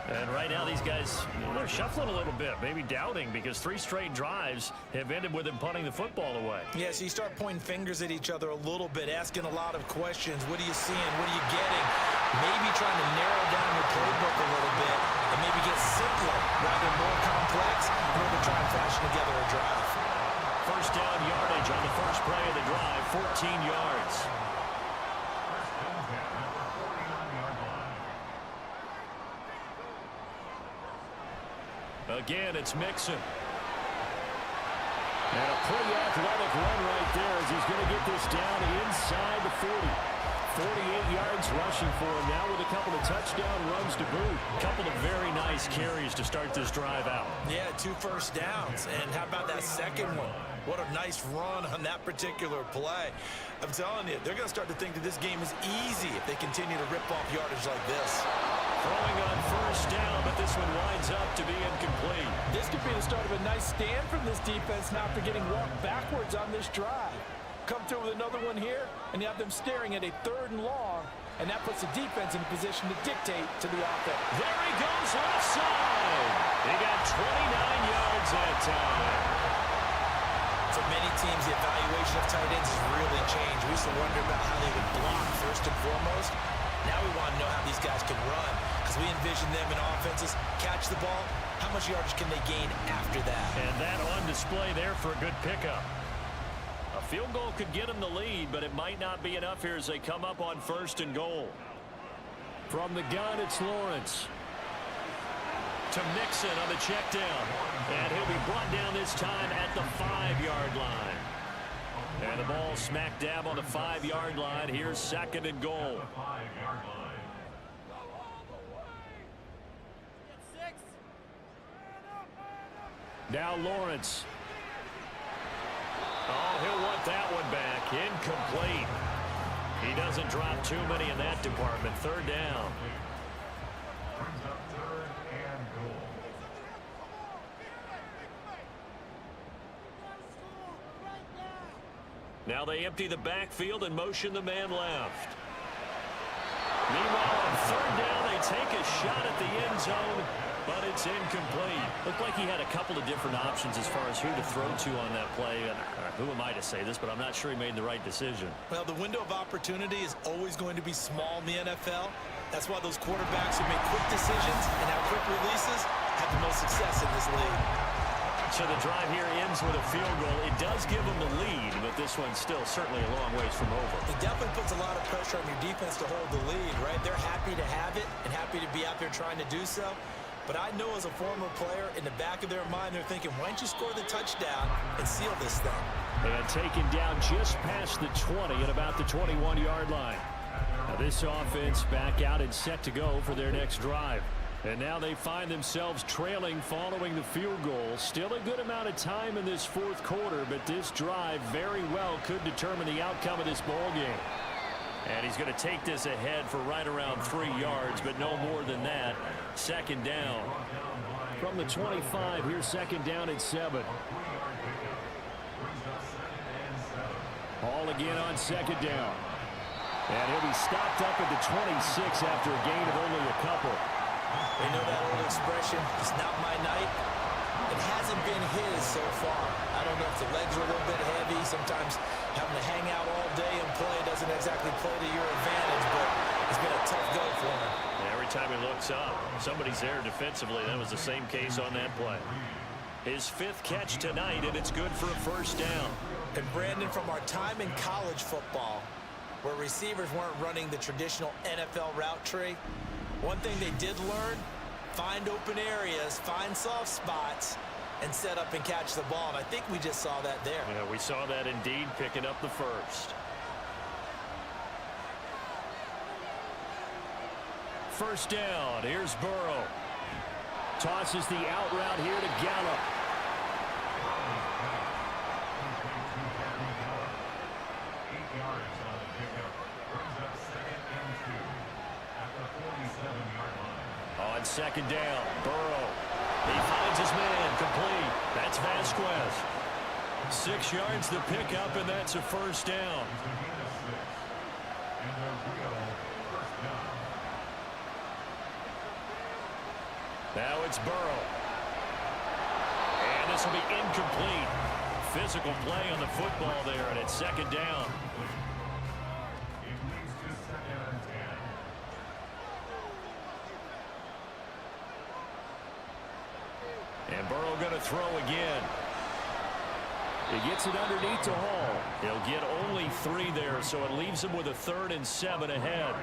And right now these guys, they're shuffling a little bit, maybe doubting, because 3 straight drives have ended with them punting the football away. Yeah, so you start pointing fingers at each other a little bit, asking a lot of questions. What are you seeing? What are you getting? Maybe trying to narrow down your playbook a little bit and maybe get simpler rather than more complex in order to try and fashion together a drive. First down yardage on the first play of the drive, 14 yards. Again, it's Mixon. And a pretty athletic run right there as he's going to get this down inside the 40. 48 yards rushing for him now with a couple of touchdown runs to boot. A couple of very nice carries to start this drive out. Yeah, 2 first downs. And how about that second one? What a nice run on that particular play. I'm telling you, they're going to start to think that this game is easy if they continue to rip off yardage like this. Throwing on first down, but this one winds up to be incomplete. This could be the start of a nice stand from this defense now after getting walked backwards on this drive. Come through with another one here, and you have them staring at a 3rd and long, and that puts the defense in a position to dictate to the offense. There he goes left side. He got 29 yards that time. For many teams, the evaluation of tight ends has really changed. We used to wonder about how they would block first and foremost. Now we want to know how these guys can run, because we envision them in offenses catch the ball. How much yardage can they gain after that? And that on display there for a good pickup. A field goal could get them the lead, but it might not be enough here as they come up on 1st and goal. From the gun, it's Lawrence. To Mixon on the check down. And he'll be brought down this time at the 5-yard line. And the ball smack dab on the 5-yard line. Here's 2nd and goal. Now Lawrence. Oh, he'll want that one back. Incomplete. He doesn't drop too many in that department. 3rd down. Brings up 3rd and goal. Now they empty the backfield and motion the man left. Meanwhile, on 3rd down, they take a shot at the end zone, but it's incomplete. Looked like he had a couple of different options as far as who to throw to on that play. And who am I to say this, but I'm not sure he made the right decision. Well, the window of opportunity is always going to be small in the NFL. That's why those quarterbacks who make quick decisions and have quick releases have the most success in this league. So the drive here ends with a field goal. It does give them the lead, but this one's still certainly a long ways from over. It definitely puts a lot of pressure on your defense to hold the lead, right? They're happy to have it and happy to be out there trying to do so. But I know as a former player, in the back of their mind, they're thinking, why don't you score the touchdown and seal this thing? And taken down just past the 20 at about the 21-yard line. Now this offense back out and set to go for their next drive. And now they find themselves trailing following the field goal. Still a good amount of time in this 4th quarter, but this drive very well could determine the outcome of this ball game. And he's going to take this ahead for right around 3 yards, but no more than that. 2nd down. From the 25, here's 2nd down and 7. Hall again on 2nd down. And he'll be stopped up at the 26 after a gain of only a couple. They know that old expression, it's not my night. It hasn't been his so far. I don't know if the legs are a little bit heavy. Sometimes having to hang out all day and play doesn't exactly play to your advantage, but it's been a tough go for him. Every time he looks up, somebody's there defensively. That was the same case on that play. His 5th catch tonight, and it's good for a 1st down. And Brandon, from our time in college football, where receivers weren't running the traditional NFL route tree, one thing they did learn, find open areas, find soft spots, and set up and catch the ball. And I think we just saw that there. Yeah, we saw that indeed, picking up the 1st. 1st down, here's Burrow. Tosses the out route here to Gallup. On 2nd down, Burrow. He finds his man, complete. That's Vasquez. 6 yards to pick up, and that's a 1st down. Now it's Burrow. And this will be incomplete. Physical play on the football there, and it's 2nd down. to throw again. He gets it underneath to Hall. He'll get only 3 there, so it leaves him with a 3rd and 7 ahead.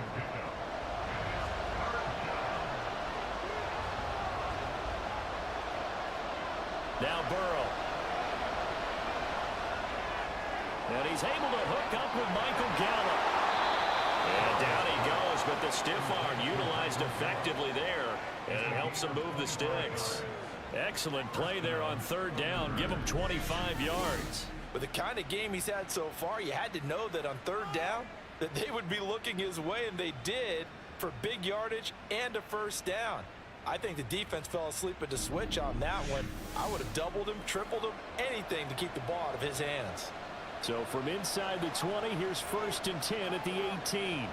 Now Burrow. And he's able to hook up with Michael Gallup. And down he goes, but the stiff arm utilized effectively there, and it helps him move the sticks. Excellent play there on 3rd down. Give him 25 yards. With the kind of game he's had so far, you had to know that on 3rd down that they would be looking his way, and they did, for big yardage and a 1st down. I think the defense fell asleep at the switch on that one. I would have doubled him, tripled him, anything to keep the ball out of his hands. So from inside the 20, here's 1st and 10 at the 18.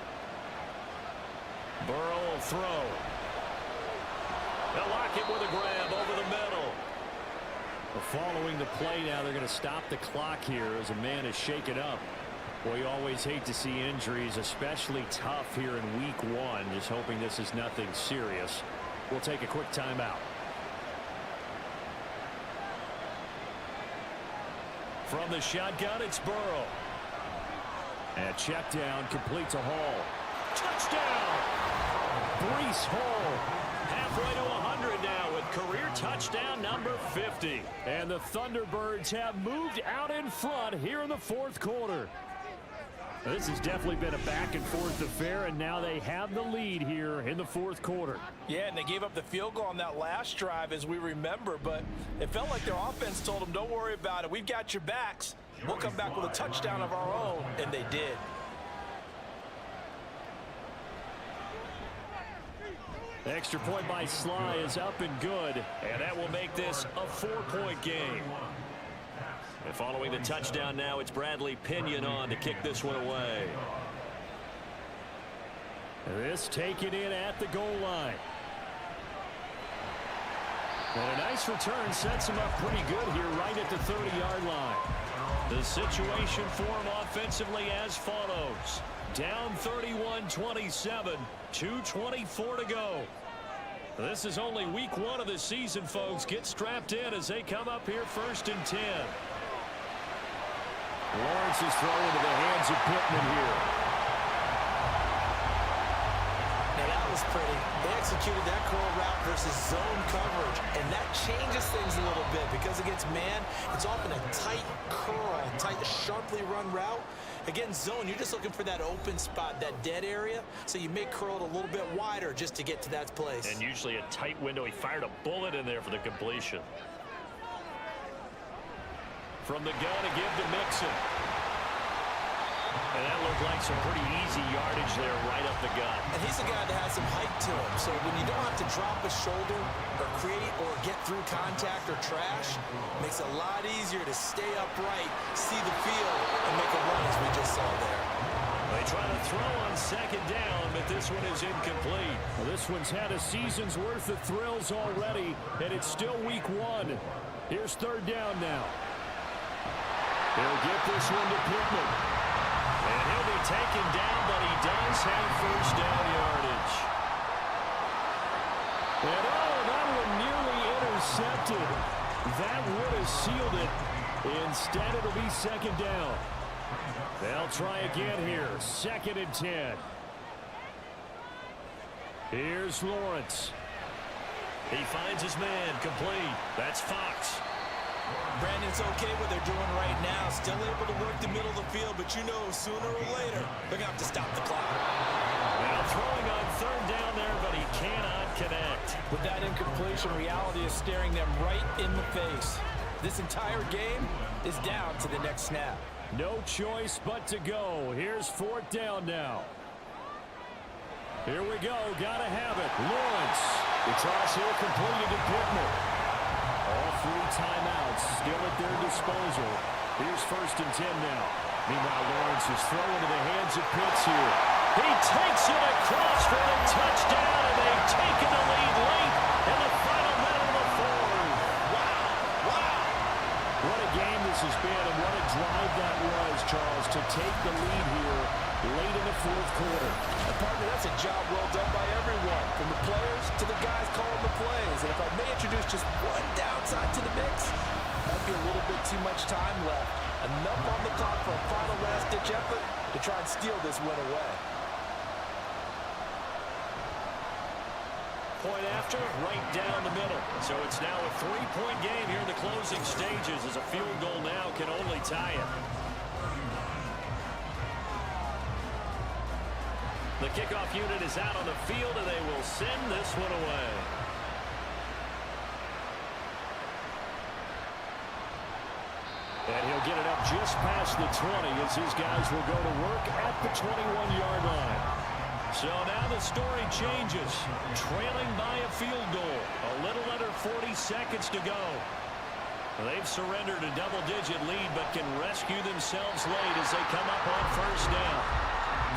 Burrow will throw. They'll lock it with a grab over the middle. Following the play now, they're going to stop the clock here as a man is shaken up. Well, you always hate to see injuries, especially tough here in week 1. Just hoping this is nothing serious. We'll take a quick timeout. From the shotgun, it's Burrow. And check down, complete to Hall. Touchdown! Breece Hall. Halfway to 100 now with career touchdown number 50. And the Thunderbirds have moved out in front here in the 4th quarter. This has definitely been a back-and-forth affair, and now they have the lead here in the 4th quarter. Yeah, and they gave up the field goal on that last drive, as we remember, but it felt like their offense told them, don't worry about it. We've got your backs. We'll come back with a touchdown of our own, and they did. Extra point by Sly is up and good, and that will make this a 4-point game. And following the touchdown now, it's Bradley Pinion on to kick this one away. This taken in at the goal line. And a nice return sets him up pretty good here right at the 30-yard line. The situation for him offensively as follows. Down 31-27, 2:24 to go. This is only week 1 of the season, folks. Get strapped in as they come up here 1st and 10. Lawrence is thrown into the hands of Pittman here. Now that was pretty. They executed that curl route versus zone coverage, and that changes things a little bit because against man, it's often a tight curl, tight, sharply run route. Against zone, you're just looking for that open spot, that dead area, so you make curl it a little bit wider just to get to that place. And usually a tight window. He fired a bullet in there for the completion. From the gun to give to Mixon. And that looked like some pretty easy yardage there right up the gut. And he's a guy that has some height to him, so when you don't have to drop a shoulder or create or get through contact or trash, it makes it a lot easier to stay upright, see the field, and make a run as we just saw there. They try to throw on 2nd down, but this one is incomplete. Well, this one's had a season's worth of thrills already, and it's still week 1. Here's 3rd down now. They'll get this one to Pittman. And he'll be taken down, but he does have 1st down yardage. And that one nearly intercepted. That would have sealed it. Instead, it'll be 2nd down. They'll try again here. 2nd and 10. Here's Lawrence. He finds his man complete. That's Fox. Brandon's okay what they're doing right now. Still able to work the middle of the field, but you know sooner or later they're going to have to stop the clock. Now throwing on 3rd down there, but he cannot connect. With that incompletion, reality is staring them right in the face. This entire game is down to the next snap. No choice but to go. Here's 4th down now. Here we go. Gotta have it. Lawrence. The toss here completed to Pittman. All 3 timeouts still at their disposal. Here's 1st and 10 now. Meanwhile, Lawrence is thrown into the hands of Pitts here. He takes it across for the touchdown, and they've taken the lead late in the final minute of the 4th. Wow. What a game this has been, and what a drive that was, Charles, to take the lead here late in the fourth quarter. And partner, that's a job well done by everyone, from the players to the guys calling the plays. And if I may introduce just one downside to the mix, might be a little bit too much time left. Enough on the clock for a final last-ditch effort to try and steal this win away. Point after, right down the middle. So it's now a 3-point game here in the closing stages, as a field goal now can only tie it. The kickoff unit is out on the field, and they will send this one away. And he'll get it up just past the 20 as his guys will go to work at the 21-yard line. So now the story changes. Trailing by a field goal. A little under 40 seconds to go. They've surrendered a double-digit lead, but can rescue themselves late as they come up on first down.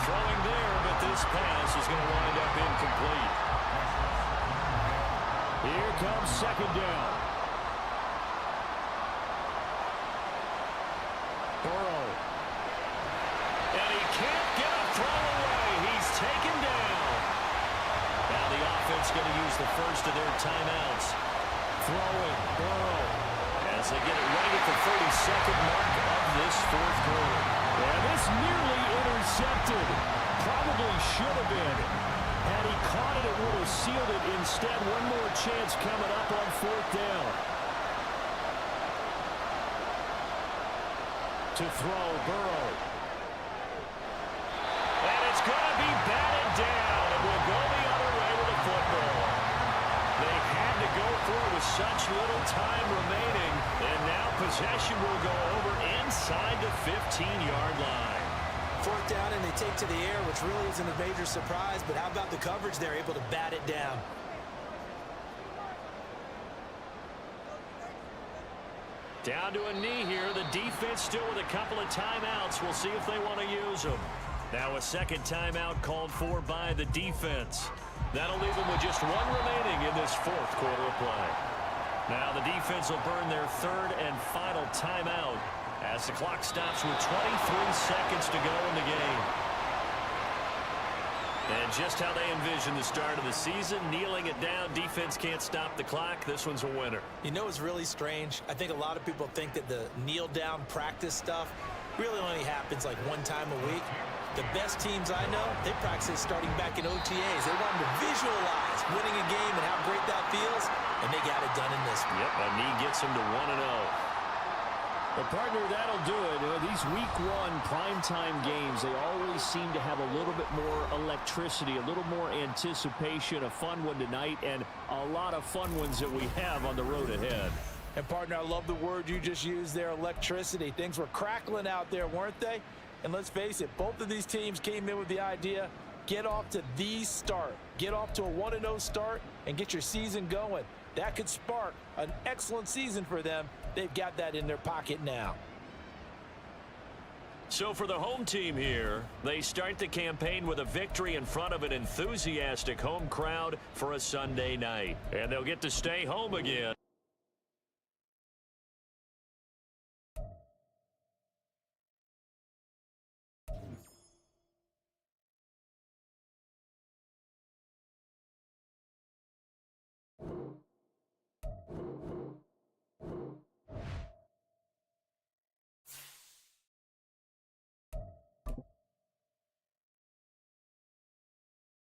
Throwing there, but this pass is going to wind up incomplete. Here comes second down. Burrow. And he can't get a throw away. He's taken down. Now the offense going to use the first of their timeouts. Throwing, Burrow. As they get it right at the 32nd mark of this fourth quarter. And this nearly intercepted. Probably should have been. Had he caught it, it would have sealed it. Instead, one more chance coming up on fourth down. To throw, Burrow. And it's going to be batted down. It will go the other way with the football. They had to go for it with such little time remaining. And now possession will go over inside the 15-yard line. Fourth down, and they take to the air, which really isn't a major surprise. But how about the coverage? They're able to bat it down. Down to a knee here. The defense still with a couple of timeouts. We'll see if they want to use them. Now a second timeout called for by the defense. That'll leave them with just one remaining in this fourth quarter of play. Now the defense will burn their third and final timeout as the clock stops with 23 seconds to go in the game. And just how they envision the start of the season, kneeling it down, defense can't stop the clock. This one's a winner. You know what's really strange? I think a lot of people think that the kneel-down practice stuff really only happens like one time a week. The best teams I know, they practice starting back in OTAs. They want them to visualize winning a game and how great that feels, and they got it done in this one. Yep, a knee gets them to 1-0. Well, partner, that'll do it. These week one primetime games, they always seem to have a little bit more electricity, a little more anticipation, a fun one tonight, and a lot of fun ones that we have on the road ahead. And, partner, I love the word you just used there, electricity. Things were crackling out there, weren't they? And let's face it, both of these teams came in with the idea, get off to the start. Get off to a 1-0 start and get your season going. That could spark an excellent season for them. They've got that in their pocket now. So for the home team here, they start the campaign with a victory in front of an enthusiastic home crowd for a Sunday night. And they'll get to stay home again.